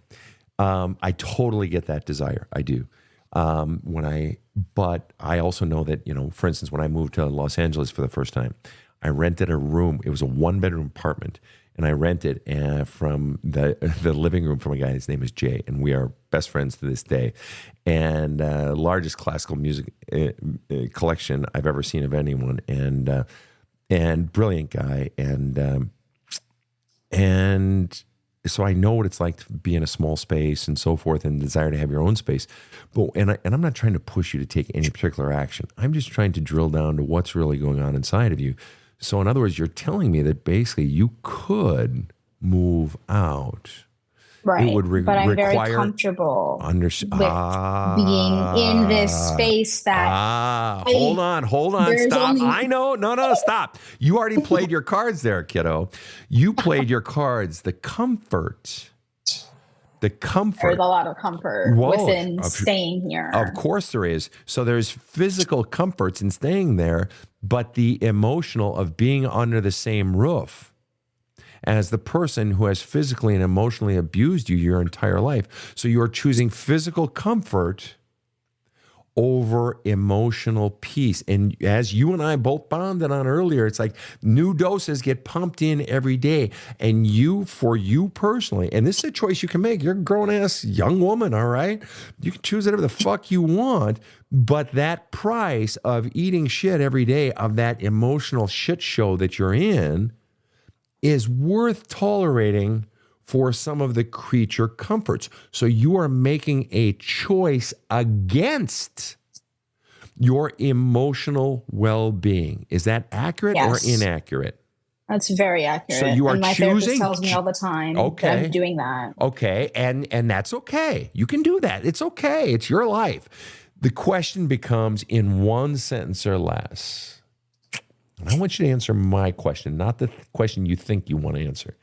I totally get that desire. I do. But I also know that, for instance, when I moved to Los Angeles for the first time, I rented a room. It was a 1-bedroom apartment, and I rented from the living room from a guy. His name is Jay, and we are best friends to this day. And largest classical music collection I've ever seen of anyone, and brilliant guy, and so I know what it's like to be in a small space and so forth, and desire to have your own space. But I'm not trying to push you to take any particular action. I'm just trying to drill down to what's really going on inside of you. So in other words, you're telling me that basically you could move out. Right. It would but I'm require very comfortable with being in this space that. Hold on. Stop. I know. No, stop. You already played your cards there, kiddo. You played your cards. The comfort. There's a lot of comfort within staying here. Of course there is. So there's physical comforts in staying there, but the emotional of being under the same roof. as the person who has physically and emotionally abused you your entire life. So you are choosing physical comfort over emotional peace. And as you and I both bonded on earlier, it's like new doses get pumped in every day. And for you personally, and this is a choice you can make. You're a grown-ass young woman, all right? You can choose whatever the fuck you want. But that price of eating shit every day, of that emotional shit show that you're in, is worth tolerating for some of the creature comforts. So you are making a choice against your emotional well-being. Is that accurate or inaccurate? That's very accurate. So you are and my choosing. therapist tells me all the time that I'm doing that. Okay, and that's okay. You can do that. It's okay. It's your life. The question becomes, in one sentence or less, and I want you to answer my question, not the question you think you want to answer.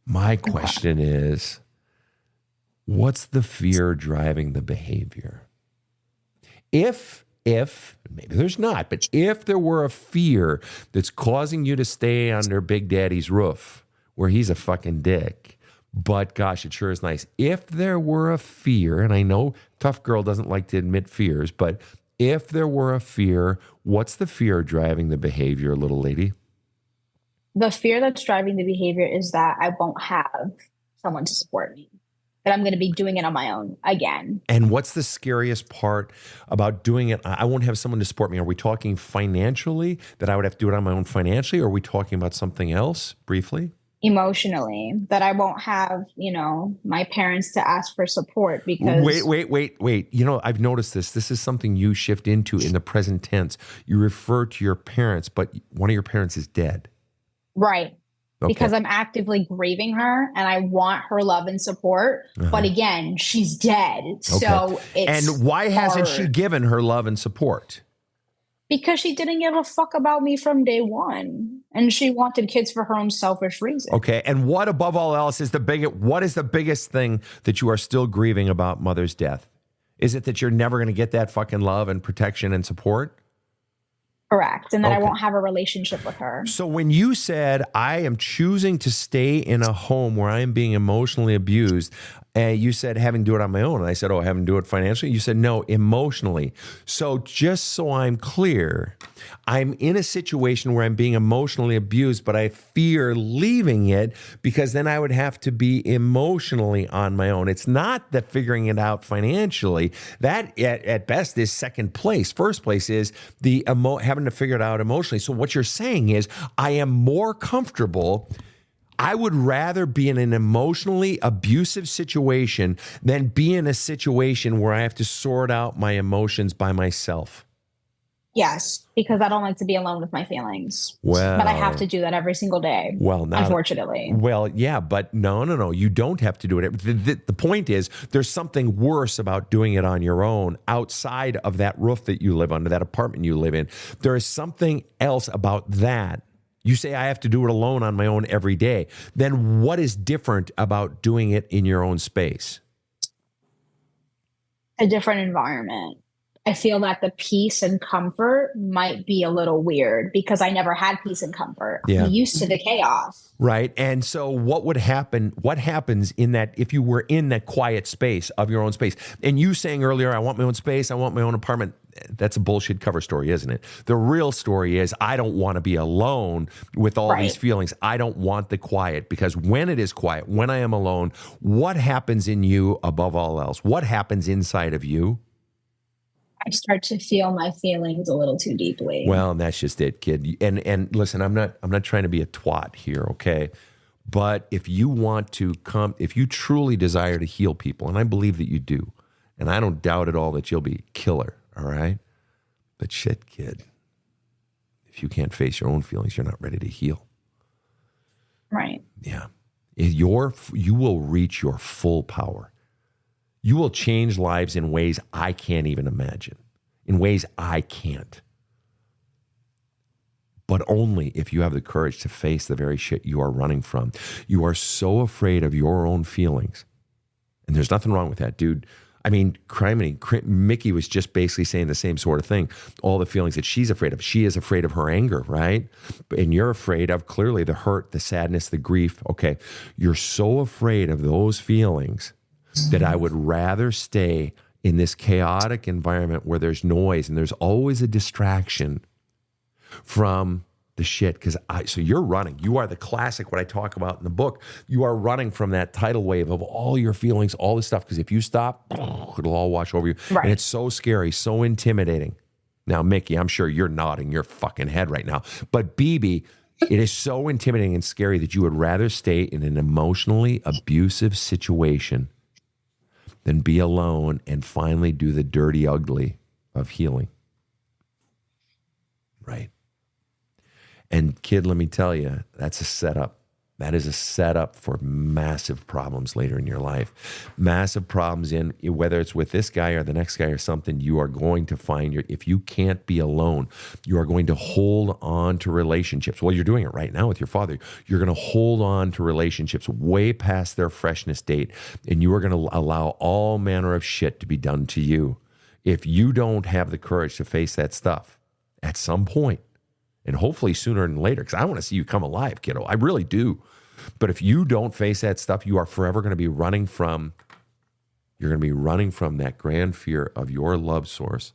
My question is, what's the fear driving the behavior? If, maybe there's not, but if there were a fear that's causing you to stay under Big Daddy's roof, where he's a fucking dick, but gosh, it sure is nice. If there were a fear, and I know tough girl doesn't like to admit fears, but if there were a fear, what's the fear driving the behavior, little lady? The fear that's driving the behavior is that I won't have someone to support me, that I'm going to be doing it on my own again. And what's the scariest part about doing it? I won't have someone to support me. Are we talking financially, that I would have to do it on my own financially? Or are we talking about something else briefly? Emotionally, that I won't have, my parents to ask for support because... Wait. I've noticed this. This is something you shift into in the present tense. You refer to your parents, but one of your parents is dead. Right. Okay. Because I'm actively grieving her and I want her love and support. But again, she's dead. So it's And why hasn't she hard. given her love and support? Because she didn't give a fuck about me from day one. And she wanted kids for her own selfish reasons. Okay. And what above all else is what is the biggest thing that you are still grieving about mother's death? Is it that you're never going to get that fucking love and protection and support? Correct. And that I won't have a relationship with her. So when you said, I am choosing to stay in a home where I am being emotionally abused, you said having to do it on my own. And I said, having to do it financially? You said, no, emotionally. So just so I'm clear, I'm in a situation where I'm being emotionally abused, but I fear leaving it because then I would have to be emotionally on my own. It's not that figuring it out financially. That at best is second place. First place is the having to figure it out emotionally. So what you're saying is, I am more comfortable. I would rather be in an emotionally abusive situation than be in a situation where I have to sort out my emotions by myself. Yes, because I don't like to be alone with my feelings. Well, but I have to do that every single day. Well, unfortunately. Well, yeah, but no. You don't have to do it. The point is, there's something worse about doing it on your own outside of that roof that you live under, that apartment you live in. There is something else about that. You say, I have to do it alone on my own every day. Then what is different about doing it in your own space? A different environment. I feel that the peace and comfort might be a little weird because I never had peace and comfort. Yeah. I'm used to the chaos. Right. And so what would happen, what happens in that, if you were in that quiet space of your own space, and you saying earlier, I want my own space, I want my own apartment, that's a bullshit cover story, isn't it? The real story is, I don't want to be alone with all these feelings. I don't want the quiet, because when it is quiet, when I am alone, what happens in you above all else? What happens inside of you? I start to feel my feelings a little too deeply. Well, and that's just it, kid. And listen, I'm not trying to be a twat here, okay? But if you want to if you truly desire to heal people, and I believe that you do, and I don't doubt at all that you'll be killer, all right? But shit, kid, if you can't face your own feelings, you're not ready to heal. Right. Yeah. You will reach your full power. You will change lives in ways I can't even imagine, in ways I can't. But only if you have the courage to face the very shit you are running from. You are so afraid of your own feelings. And there's nothing wrong with that, dude. I mean, Mickey was just basically saying the same sort of thing. All the feelings that she's afraid of. She is afraid of her anger, right? And you're afraid of clearly the hurt, the sadness, the grief. Okay, you're so afraid of those feelings that I would rather stay in this chaotic environment where there's noise and there's always a distraction from the shit. So you're running. You are the classic, what I talk about in the book. You are running from that tidal wave of all your feelings, all this stuff. Because if you stop, it'll all wash over you. Right. And it's so scary, so intimidating. Now, Mickey, I'm sure you're nodding your fucking head right now. But BeeBee, it is so intimidating and scary that you would rather stay in an emotionally abusive situation than be alone and finally do the dirty ugly of healing. Right. And kid, let me tell you, that's a setup. That is a setup for massive problems later in your life. Massive problems in whether it's with this guy or the next guy or something, you are going to find if you can't be alone, you are going to hold on to relationships. Well, you're doing it right now with your father. You're going to hold on to relationships way past their freshness date, and you are going to allow all manner of shit to be done to you. If you don't have the courage to face that stuff at some point, and hopefully sooner than later, because I want to see you come alive, kiddo. I really do. But if you don't face that stuff, you are forever going to be running from, that grand fear of your love source,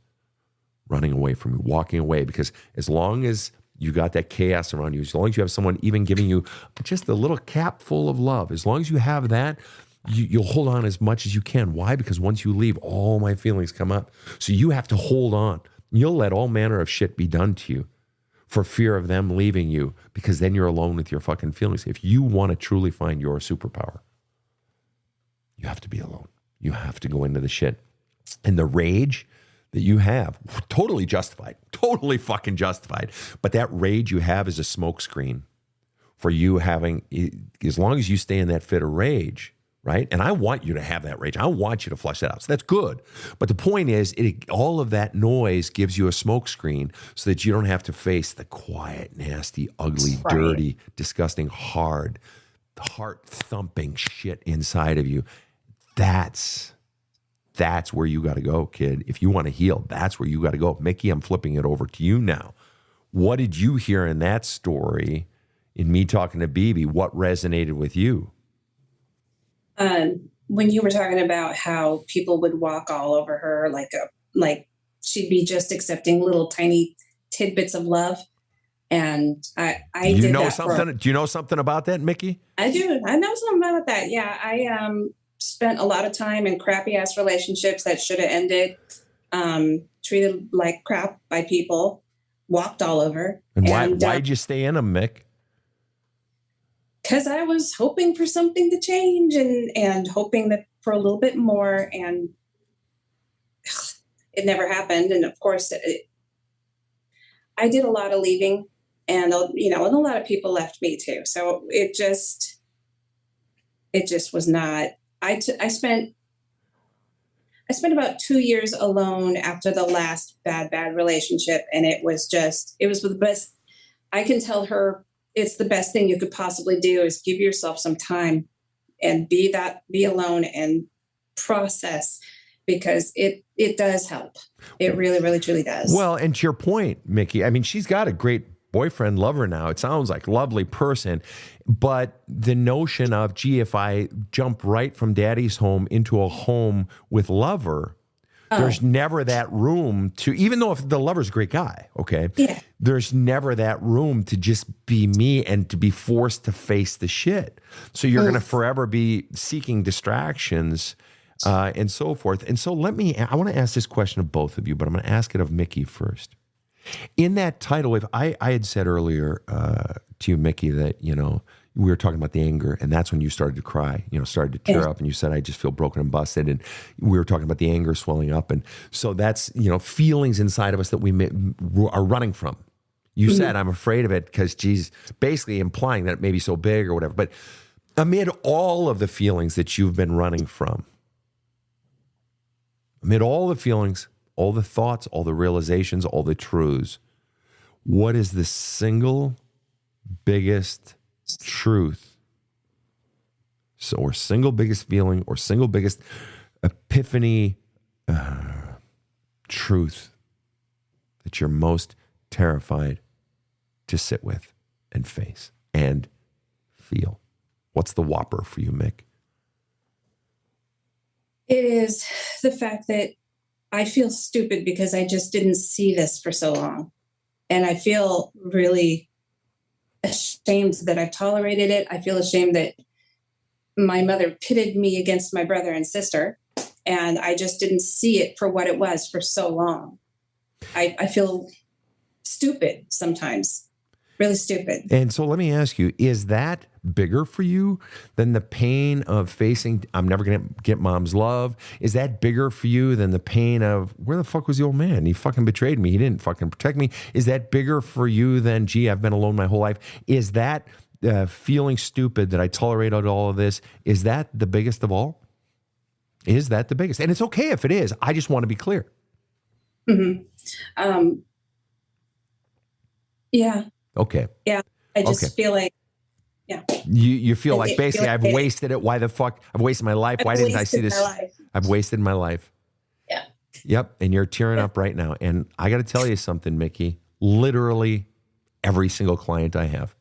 running away from you, walking away. Because as long as you got that chaos around you, as long as you have someone even giving you just a little cap full of love, as long as you have that, you'll hold on as much as you can. Why? Because once you leave, all my feelings come up. So you have to hold on. You'll let all manner of shit be done to you for fear of them leaving you, because then you're alone with your fucking feelings. If you want to truly find your superpower, you have to be alone. You have to go into the shit. And the rage that you have, totally justified, totally fucking justified. But that rage you have is a smokescreen for you having, as long as you stay in that fit of rage, right? And I want you to have that rage. I want you to flush that out. So that's good. But the point is, all of that noise gives you a smoke screen so that you don't have to face the quiet, nasty, ugly, dirty, disgusting, hard, heart-thumping shit inside of you. That's where you got to go, kid. If you want to heal, that's where you got to go. Mickey, I'm flipping it over to you now. What did you hear in that story, in me talking to BeeBee? What resonated with you? When you were talking about how people would walk all over her, like she'd be just accepting little tiny tidbits of love, and I did know that something. Do you know something about that, Mickey? I do. I know something about that. Yeah, I spent a lot of time in crappy ass relationships that should have ended. Treated like crap by people, walked all over. And why'd you stay in them, Mick? Because I was hoping for something to change and hoping that for a little bit more, and it never happened. And of course, I did a lot of leaving, and and a lot of people left me too. So it just was not. I spent about 2 years alone after the last bad relationship, and it was the best. I can tell her, it's the best thing you could possibly do is give yourself some time and be alone and process, because it does help. It really, really, truly does. Well, and to your point, Mickey, I mean, she's got a great boyfriend, lover now. It sounds like lovely person, but the notion of, gee, if I jump right from daddy's home into a home with lover, there's never that room to, even though if the lover's a great guy, okay? Yeah. There's never that room to just be me and to be forced to face the shit. So you're going to forever be seeking distractions and so forth. And so I want to ask this question of both of you, but I'm going to ask it of Mickey first. In that tidal wave, I had said earlier to you, Mickey, that, we were talking about the anger, and that's when you started to cry, started to tear up, and you said, I just feel broken and busted. And we were talking about the anger swelling up. And so that's, feelings inside of us that we are running from. You said, I'm afraid of it because she's basically implying that it may be so big or whatever. But amid all of the feelings that you've been running from, amid all the feelings, all the thoughts, all the realizations, all the truths, what is the single biggest truth, or single biggest feeling, or single biggest epiphany truth that you're most terrified to sit with and face and feel? What's the whopper for you, Mick? It is the fact that I feel stupid because I just didn't see this for so long. And I feel really ashamed that I've tolerated it. I feel ashamed that my mother pitted me against my brother and sister, and I just didn't see it for what it was for so long. I feel stupid sometimes, really stupid. And so let me ask you, is that bigger for you than the pain of facing, I'm never going to get mom's love? Is that bigger for you than the pain of, where the fuck was the old man? He fucking betrayed me. He didn't fucking protect me. Is that bigger for you than, gee, I've been alone my whole life? Is that feeling stupid that I tolerated all of this? Is that the biggest of all? Is that the biggest? And it's okay if it is. I just want to be clear. Mm-hmm. Yeah. Okay. Yeah. I just feel like, yeah. You feel like basically I've wasted it. Why the fuck? I've wasted my life. Why didn't I see this? I've wasted my life. Yeah. Yep. And you're tearing up right now. And I got to tell you something, Mickey. Literally every single client I have.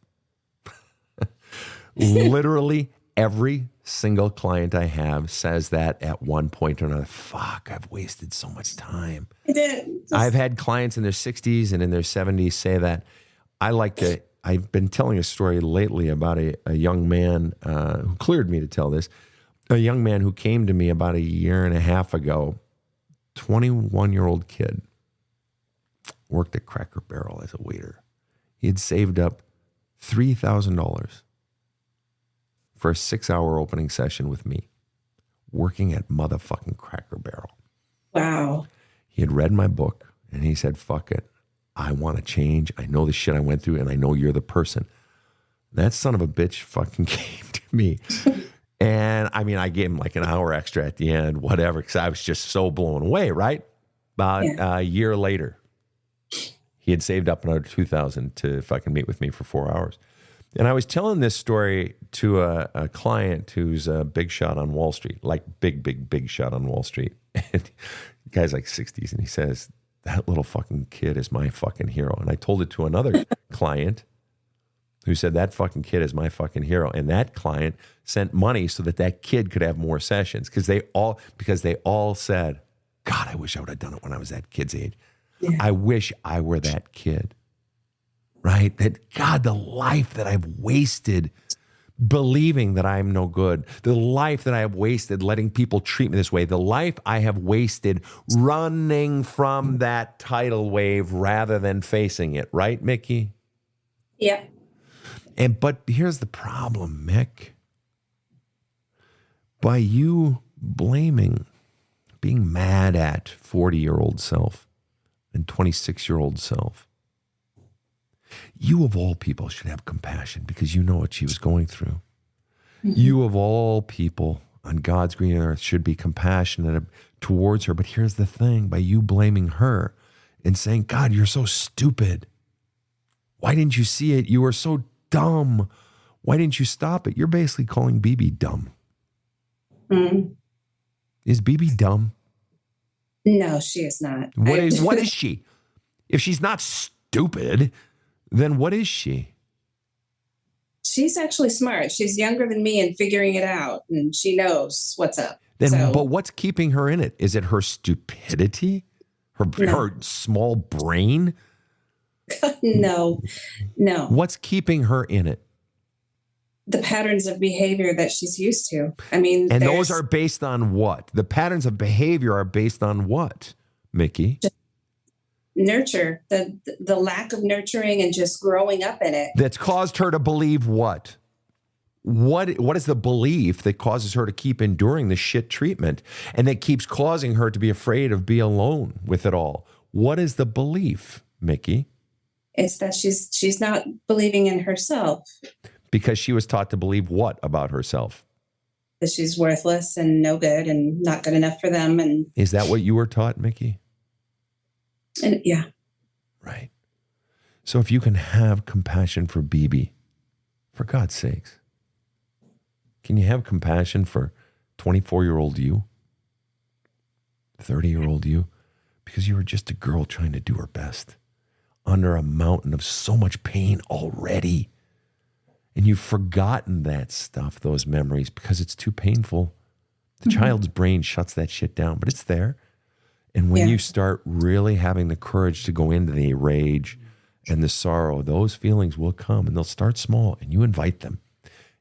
Literally every single client I have says that at one point or another. Fuck, I've wasted so much time. I did. I've had clients in their 60s and in their 70s say that. I've been telling a story lately about a young man who cleared me to tell this. A young man who came to me about a year and a half ago, 21-year-old kid, worked at Cracker Barrel as a waiter. He had saved up $3,000 for a 6-hour opening session with me, working at motherfucking Cracker Barrel. Wow. He had read my book and he said, fuck it. I want to change. I know the shit I went through and I know you're the person. That son of a bitch fucking came to me. And I mean, I gave him like an hour extra at the end, whatever, because I was just so blown away, right? About a year later, he had saved up another $2,000 to fucking meet with me for 4 hours. And I was telling this story to a client who's a big shot on Wall Street, like big shot on Wall Street. And the guy's like 60s and he says, that little fucking kid is my fucking hero. And I told it to another client who said, that fucking kid is my fucking hero. And that client sent money so that that kid could have more sessions because they all said, God, I wish I would have done it when I was that kid's age. Yeah. I wish I were that kid, right? That, God, the life that I've wasted believing that I am no good, the life that I have wasted letting people treat me this way, the life I have wasted running from that tidal wave rather than facing it, right, Mickey? Yeah. But here's the problem, Mick. By you blaming, being mad at 40-year-old self and 26-year-old self, you of all people should have compassion because you know what she was going through. Mm-hmm. You of all people on God's green earth should be compassionate towards her. But here's the thing, by you blaming her and saying, God, you're so stupid. Why didn't you see it? You were so dumb. Why didn't you stop it? You're basically calling BeeBee dumb. Mm-hmm. Is BeeBee dumb? No, she is not. What is she? If she's not stupid, then what is she? She's actually smart. She's younger than me and figuring it out, and she knows what's up. But what's keeping her in it? Is it her stupidity? Her small brain? No. What's keeping her in it? The patterns of behavior that she's used to. I mean, and those are based on what? The patterns of behavior are based on what, Mickey? Nurture, the lack of nurturing and just growing up in it. That's caused her to believe what? What is the belief that causes her to keep enduring the shit treatment and that keeps causing her to be afraid of being alone with it all? What is the belief, Mickey? It's that she's not believing in herself. Because she was taught to believe what about herself? That she's worthless and no good and not good enough for them. And is that what you were taught, Mickey? And yeah. Right. So if you can have compassion for BeeBee, for God's sakes, can you have compassion for 24-year-old you? 30-year-old you, because you were just a girl trying to do her best under a mountain of so much pain already. And you've forgotten that stuff, those memories, because it's too painful. The child's brain shuts that shit down, but it's there. And when you start really having the courage to go into the rage and the sorrow, those feelings will come, and they'll start small, and you invite them.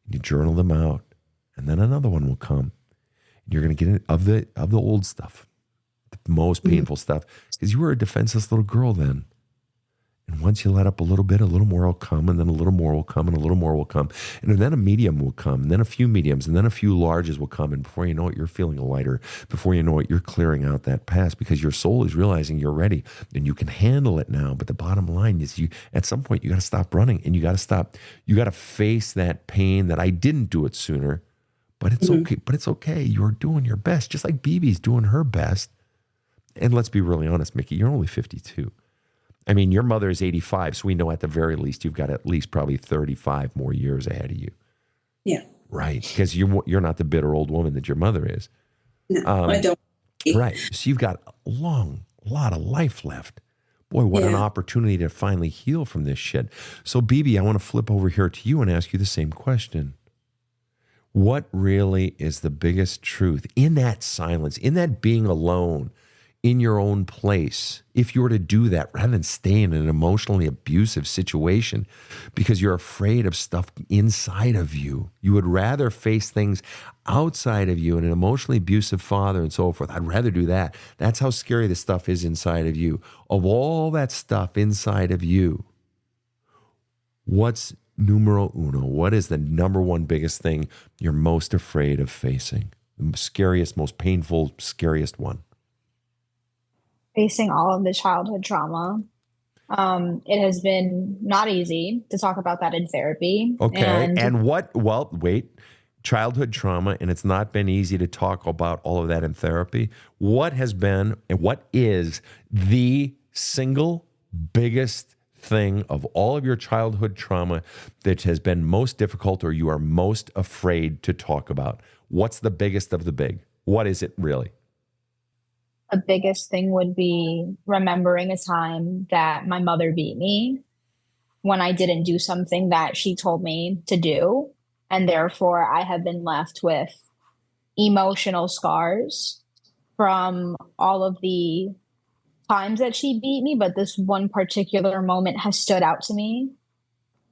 And you journal them out, and then another one will come. And you're going to get of the old stuff, the most painful stuff, because you were a defenseless little girl then. And once you let up a little bit, a little more will come, and then a little more will come, and a little more will come. And then a medium will come, and then a few mediums, and then a few larges will come. And before you know it, you're feeling lighter. Before you know it, you're clearing out that past, because your soul is realizing you're ready and you can handle it now. But the bottom line is, you at some point, you got to stop running, and you got to face that pain that I didn't do it sooner. But it's okay. But it's okay. You're doing your best, just like BeeBee's doing her best. And let's be really honest, Mickey, you're only 52. I mean, your mother is 85, so we know at the very least you've got at least probably 35 more years ahead of you. Yeah. Right, because you're not the bitter old woman that your mother is. No, I don't. Right, so you've got a lot of life left. Boy, what an opportunity to finally heal from this shit. So, BeeBee, I want to flip over here to you and ask you the same question. What really is the biggest truth in that silence, in that being alone, in your own place, if you were to do that rather than stay in an emotionally abusive situation because you're afraid of stuff inside of you? You would rather face things outside of you and an emotionally abusive father and so forth. I'd rather do that. That's how scary the stuff is inside of you. Of all that stuff inside of you, what's numero uno? What is the number one biggest thing you're most afraid of facing? The scariest, most painful, scariest one? Facing all of the childhood trauma. It has been not easy to talk about that in therapy. Okay. And wait, childhood trauma, and it's not been easy to talk about all of that in therapy. What has been and what is the single biggest thing of all of your childhood trauma that has been most difficult or you are most afraid to talk about? What's the biggest of the big? What is it really? The biggest thing would be remembering a time that my mother beat me when I didn't do something that she told me to do. And therefore, I have been left with emotional scars from all of the times that she beat me. But this one particular moment has stood out to me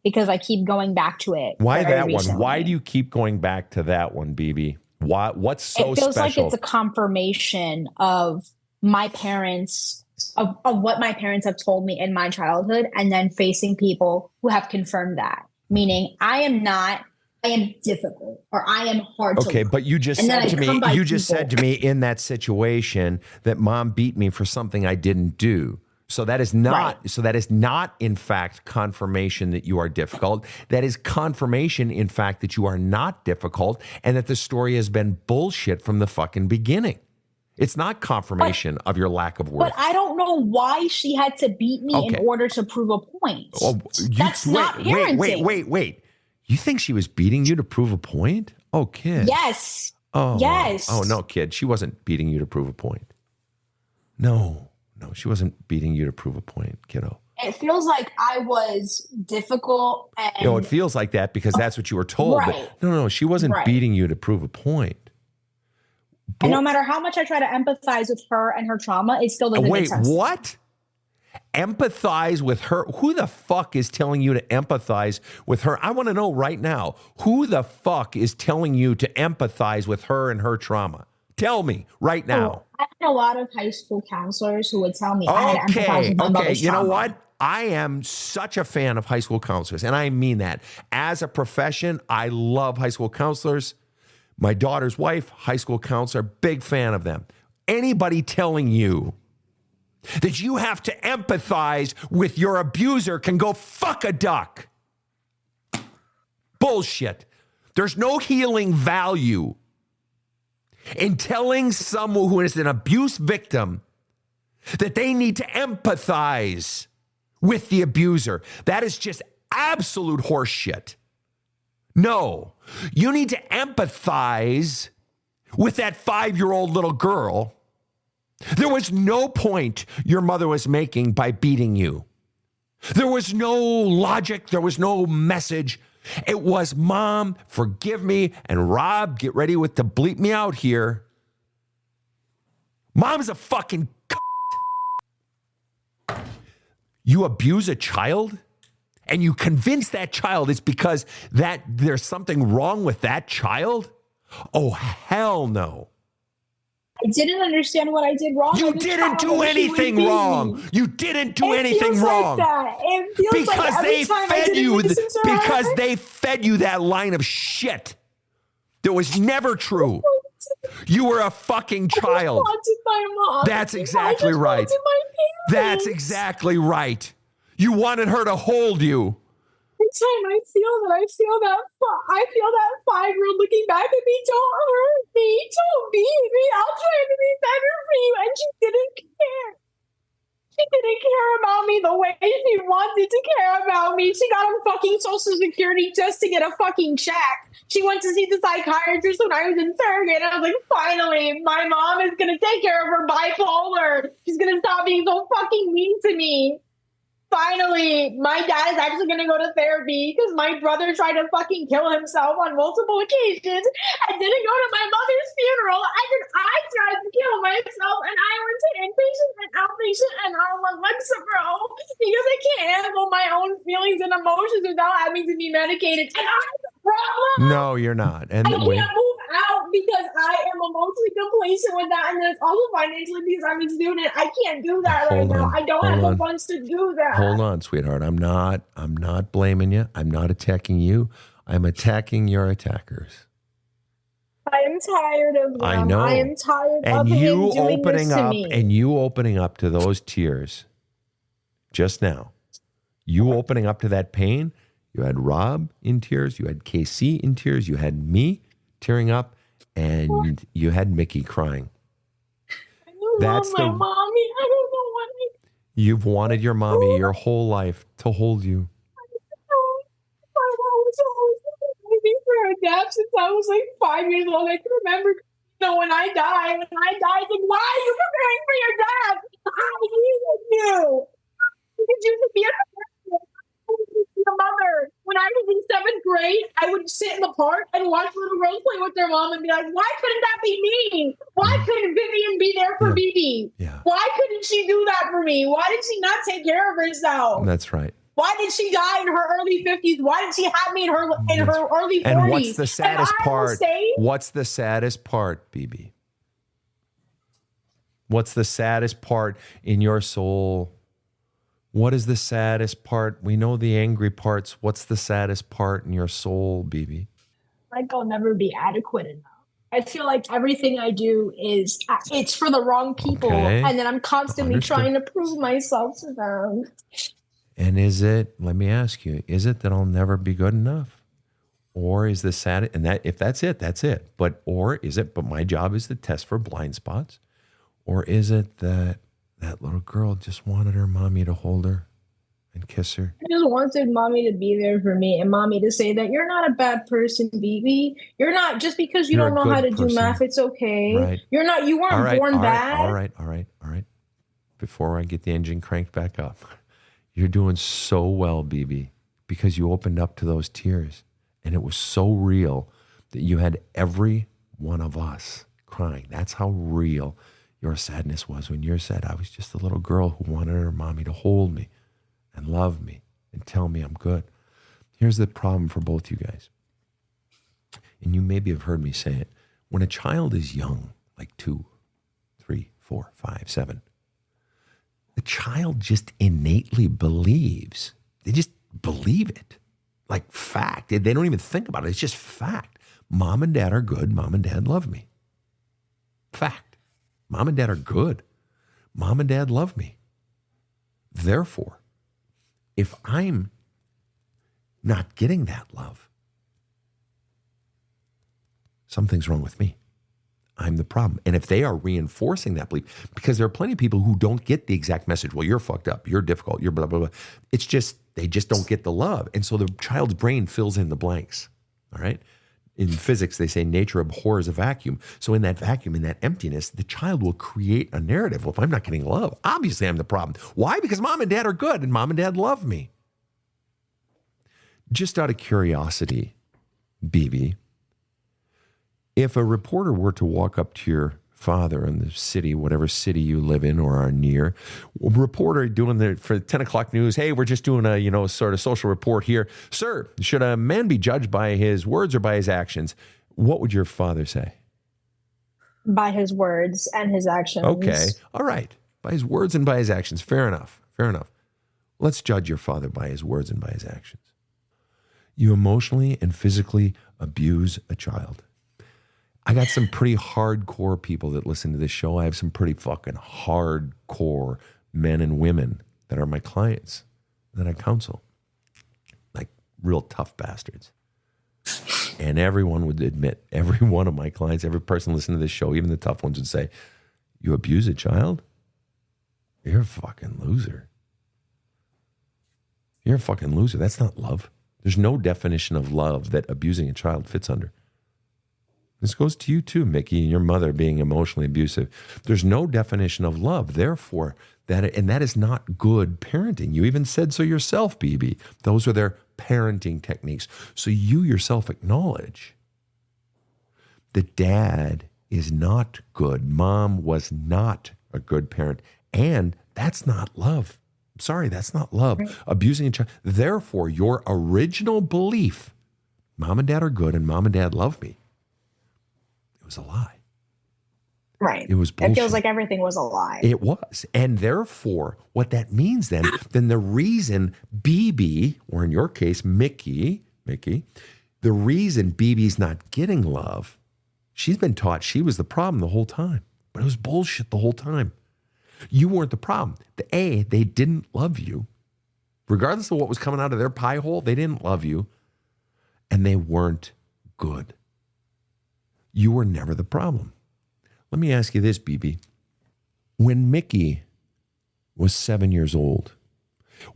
because I keep going back to it. Why that recently. one? Why do you keep going back to that one, BeeBee? What's so special? It feels like it's a confirmation of my parents, of what my parents have told me in my childhood, and then facing people who have confirmed that. Meaning, I am difficult, or I am hard to love. But you just said to me in that situation that mom beat me for something I didn't do. So that is not right. So that is not, in fact, confirmation that you are difficult. That is confirmation, in fact, that you are not difficult and that the story has been bullshit from the fucking beginning. It's not confirmation of your lack of worth. But I don't know why she had to beat me in order to prove a point. That's not parenting. Wait. You think she was beating you to prove a point? Oh, kid. Yes. Oh, yes. Oh, no, kid. She wasn't beating you to prove a point. No, she wasn't beating you to prove a point, kiddo. It feels like I was difficult. And it feels like that because that's what you were told. Right. But no, she wasn't beating you to prove a point. And no matter how much I try to empathize with her and her trauma, it still doesn't make sense. Wait, what? Empathize with her? Who the fuck is telling you to empathize with her? I want to know right now, who the fuck is telling you to empathize with her and her trauma? Tell me right now. I had a lot of high school counselors who would tell me I had to empathize with my mother's trauma. You know what? I am such a fan of high school counselors, and I mean that. As a profession, I love high school counselors. My daughter's wife, high school counselor, big fan of them. Anybody telling you that you have to empathize with your abuser can go fuck a duck. Bullshit. There's no healing value in telling someone who is an abuse victim that they need to empathize with the abuser. That is just absolute horseshit. No, you need to empathize with that 5-year-old little girl There was no point your mother was making by beating you. There was no logic. There was no message. It was, Mom, forgive me. And Rob, get ready to bleep me out here. Mom's a fucking You abuse a child and you convince that child it's because that there's something wrong with that child? Oh, hell no. I didn't understand what I did wrong. You didn't do anything wrong. You didn't do anything wrong. Like it feels because like they fed you because her. they fed you that line of shit that was never true. You were a fucking child. I wanted my mom. That's exactly right. That's exactly right. You wanted her to hold you. Every time I feel that 5-year-old looking back at me, don't hurt me, don't beat me, I'll try to be better for you. And she didn't care. She didn't care about me the way she wanted to care about me. She got on fucking Social Security just to get a fucking check. She went to see the psychiatrist when I was in third grade. And I was like, finally, my mom is going to take care of her bipolar. She's going to stop being so fucking mean to me. Finally, my dad is actually going to go to therapy because my brother tried to fucking kill himself on multiple occasions and didn't go to my mother's funeral. And then I tried to kill myself and I went to inpatient and outpatient and all my Lexapro because I can't handle my own feelings and emotions without having to be medicated. And I have a problem. No, you're not. And I can't move out because I am emotionally complacent with that. And then it's also financially because I'm a student. I can't do that right now. I don't have the funds to do that. Hold on, sweetheart. I'm not blaming you. I'm not attacking you. I'm attacking your attackers. I am tired of them. I know. I am tired and of you him doing opening this to up me. and you opening up to those tears just now. You opening up to that pain. You had Rob in tears. You had KC in tears. You had me tearing up, and you had Mickey crying. I love my mommy. I don't know what I You've wanted your mommy your whole life to hold you. My mom was always waiting for her death since I was like 5 years old. I can remember, when I die, it's like, why are you preparing for your death? I needed you. I needed you to be a mother. When I was in 7th grade, I would sit in the park and watch little girls play with their mom and be like, why couldn't that be me? Why couldn't Vivian be there for BeeBee? Yeah. Why couldn't she do that for me? Why did she not take care of herself? That's right. Why did she die in her early 50s? Why did she have me in her early 40s? And what's the saddest part? What's the saddest part, BeeBee? What's the saddest part in your soul? What is the saddest part? We know the angry parts. What's the saddest part in your soul, BeeBee? Like I'll never be adequate enough. I feel like everything I do it's for the wrong people. Okay. And then I'm constantly trying to prove myself to them. And let me ask you, is it that I'll never be good enough? Or is the sad, and that if that's it, that's it. But my job is to test for blind spots? Or is it that little girl just wanted her mommy to hold her and kiss her? I just wanted mommy to be there for me and mommy to say that you're not a bad person, BeeBee. You're not, just because you don't know how to do math, it's okay. Right. You weren't born bad. All right. Before I get the engine cranked back up, you're doing so well, BeeBee, because you opened up to those tears. And it was so real that you had every one of us crying. That's how real your sadness was when you said, I was just a little girl who wanted her mommy to hold me and love me and tell me I'm good. Here's the problem for both you guys. And you maybe have heard me say it. When a child is young, like 2, 3, 4, 5, 7, the child just innately believes. They just believe it. Like fact. They don't even think about it. It's just fact. Mom and dad are good. Mom and dad love me. Fact. Mom and dad are good. Mom and dad love me. Therefore, if I'm not getting that love, something's wrong with me. I'm the problem. And if they are reinforcing that belief, because there are plenty of people who don't get the exact message, well, you're fucked up, you're difficult, you're blah, blah, blah. It's just, they just don't get the love. And so the child's brain fills in the blanks. All right. In physics, they say nature abhors a vacuum. So in that vacuum, in that emptiness, the child will create a narrative. Well, if I'm not getting love, obviously I'm the problem. Why? Because mom and dad are good and mom and dad love me. Just out of curiosity, BeeBee, if a reporter were to walk up to your father in the city, whatever city you live in or are near, a reporter doing for 10 o'clock news, hey, we're just doing a, sort of social report here. Sir, should a man be judged by his words or by his actions? What would your father say? By his words and his actions. Okay. All right. By his words and by his actions. Fair enough. Fair enough. Let's judge your father by his words and by his actions. You emotionally and physically abuse a child. I got some pretty hardcore people that listen to this show. I have some pretty fucking hardcore men and women that are my clients that I counsel. Like real tough bastards. And everyone would admit, every one of my clients, every person listening to this show, even the tough ones would say, you abuse a child? You're a fucking loser. You're a fucking loser. That's not love. There's no definition of love that abusing a child fits under. This goes to you too, Mickey, and your mother being emotionally abusive. There's no definition of love. Therefore, that is not good parenting. You even said so yourself, BeeBee. Those are their parenting techniques. So you yourself acknowledge that dad is not good. Mom was not a good parent. And that's not love. I'm sorry, that's not love. Right. Abusing a child. Therefore, your original belief, mom and dad are good and mom and dad love me, it was a lie. Right. It was bullshit. It feels like everything was a lie. It was. And therefore, what that means then the reason BeeBee, or in your case, Mickey, the reason BeeBee's not getting love, she's been taught she was the problem the whole time. But it was bullshit the whole time. You weren't the problem. They didn't love you. Regardless of what was coming out of their pie hole, they didn't love you. And they weren't good. You were never the problem. Let me ask you this, BeeBee. When Mickey was 7 years old,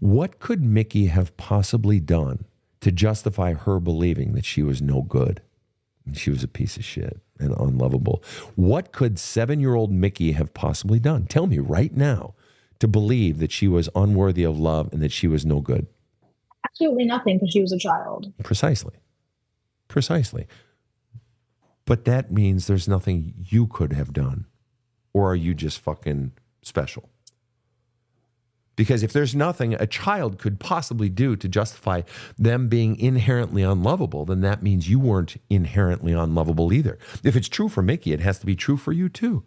what could Mickey have possibly done to justify her believing that she was no good and she was a piece of shit and unlovable? What could 7-year-old Mickey have possibly done? Tell me right now to believe that she was unworthy of love and that she was no good. Absolutely nothing, because she was a child. Precisely. But that means there's nothing you could have done. Or are you just fucking special? Because if there's nothing a child could possibly do to justify them being inherently unlovable, then that means you weren't inherently unlovable either. If it's true for Mickey, it has to be true for you too.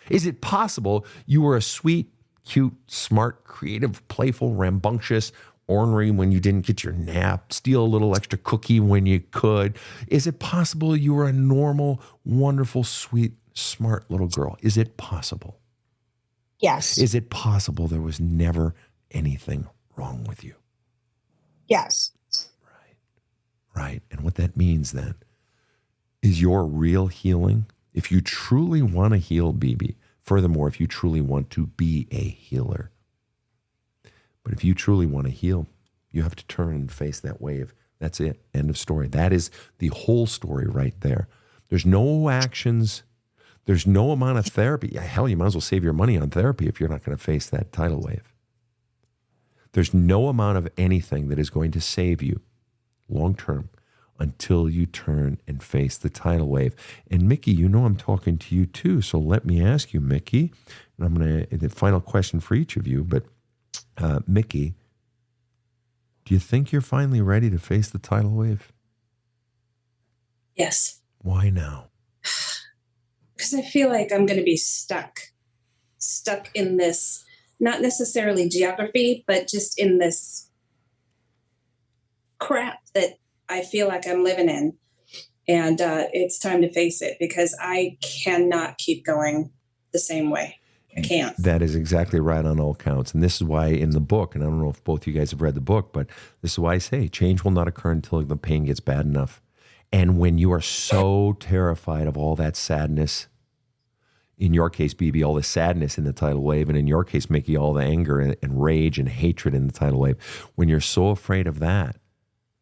Is it possible you were a sweet, cute, smart, creative, playful, rambunctious, ornery when you didn't get your nap, steal a little extra cookie when you could? Is it possible you were a normal, wonderful, sweet, smart little girl? Is it possible? Yes. Is it possible there was never anything wrong with you? Yes. Right. And what that means then is your real healing. If you truly want to heal, BeeBee, furthermore, if you truly want to be a healer, but if you truly want to heal, you have to turn and face that wave. That's it. End of story. That is the whole story right there. There's no actions. There's no amount of therapy. Hell, you might as well save your money on therapy if you're not going to face that tidal wave. There's no amount of anything that is going to save you long term until you turn and face the tidal wave. And Mickey, you know I'm talking to you too. So let me ask you, Mickey, and I'm going to, the final question for each of you, but Mickey, do you think you're finally ready to face the tidal wave? Yes. Why now? Because I feel like I'm going to be stuck in this, not necessarily geography, but just in this crap that I feel like I'm living in. And it's time to face it, because I cannot keep going the same way. I can't. That is exactly right on all counts. And this is why in the book, and I don't know if both of you guys have read the book, but this is why I say change will not occur until the pain gets bad enough. And when you are so terrified of all that sadness, in your case, BeeBee, all the sadness in the tidal wave, and in your case, Mickey, all the anger and rage and hatred in the tidal wave, when you're so afraid of that,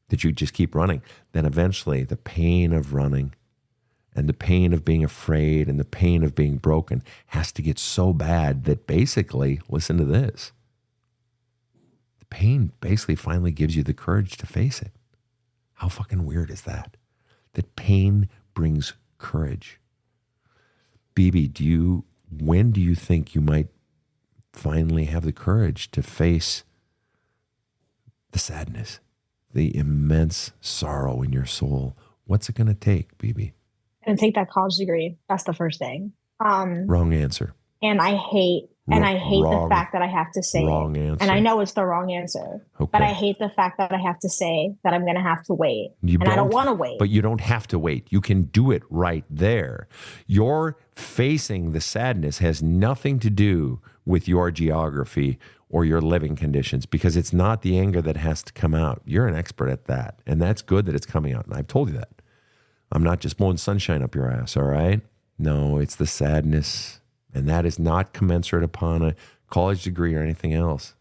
that you just keep running, then eventually the pain of running and the pain of being afraid and the pain of being broken has to get so bad that basically, listen to this, the pain basically finally gives you the courage to face it. How fucking weird is that? That pain brings courage. BeeBee, when do you think you might finally have the courage to face the sadness, the immense sorrow in your soul? What's it going to take, BeeBee? And take that college degree. That's the first thing. Wrong answer. And I hate the fact that I have to say wrong it. Answer. And I know it's the wrong answer. Okay. But I hate the fact that I have to say that I'm going to have to wait. I don't want to wait. But you don't have to wait. You can do it right there. Your facing the sadness has nothing to do with your geography or your living conditions, because it's not the anger that has to come out. You're an expert at that. And that's good that it's coming out. And I've told you that. I'm not just blowing sunshine up your ass, all right? No, it's the sadness. And that is not commensurate upon a college degree or anything else.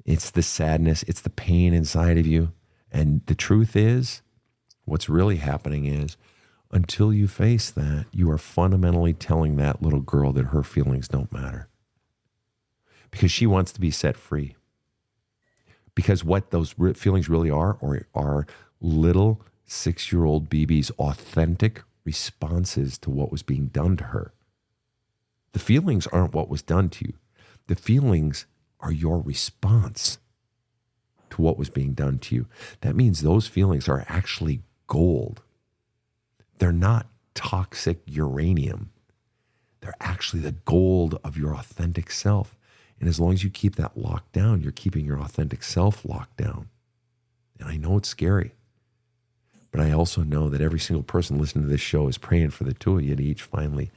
It's the sadness. It's the pain inside of you. And the truth is, what's really happening is, until you face that, you are fundamentally telling that little girl that her feelings don't matter. Because she wants to be set free. Because what those feelings really are little 6-year-old BeeBee's authentic responses to what was being done to her. The feelings aren't what was done to you. The feelings are your response to what was being done to you. That means those feelings are actually gold. They're not toxic uranium. They're actually the gold of your authentic self. And as long as you keep that locked down, you're keeping your authentic self locked down. And I know it's scary, but I also know that every single person listening to this show is praying for the two of you to each finally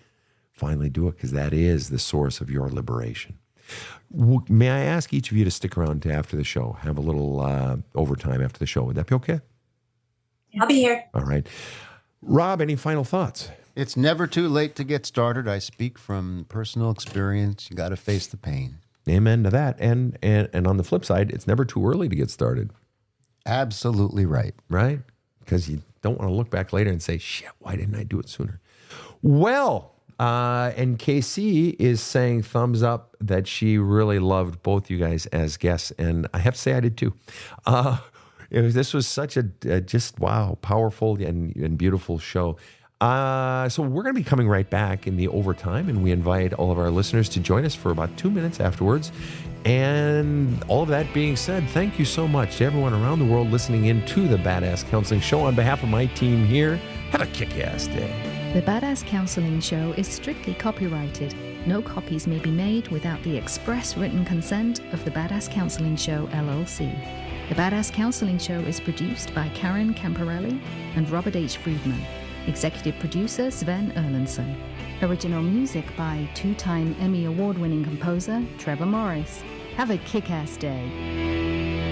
do it, because that is the source of your liberation. May I ask each of you to stick around to after the show, have a little overtime after the show? Would that be okay? I'll be here. All right. Rob, any final thoughts? It's never too late to get started. I speak from personal experience. You got to face the pain. Amen to that. And on the flip side, it's never too early to get started. Absolutely right. Right? Because you don't want to look back later and say, shit, why didn't I do it sooner? Well, and KC is saying thumbs up that she really loved both you guys as guests. And I have to say I did too. This was such a just, wow, powerful and beautiful show. So we're going to be coming right back in the overtime, and we invite all of our listeners to join us for about 2 minutes afterwards. And all of that being said, thank you so much to everyone around the world listening in to the Badass Counseling Show. On behalf of my team here, have a kick-ass day. The Badass Counseling Show is strictly copyrighted. No copies may be made without the express written consent of the Badass Counseling Show, LLC. The Badass Counseling Show is produced by Karen Camparelli and Robert H. Friedman. Executive producer Sven Erlandson. Original music by 2-time Emmy Award-winning composer Trevor Morris. Have a kick-ass day.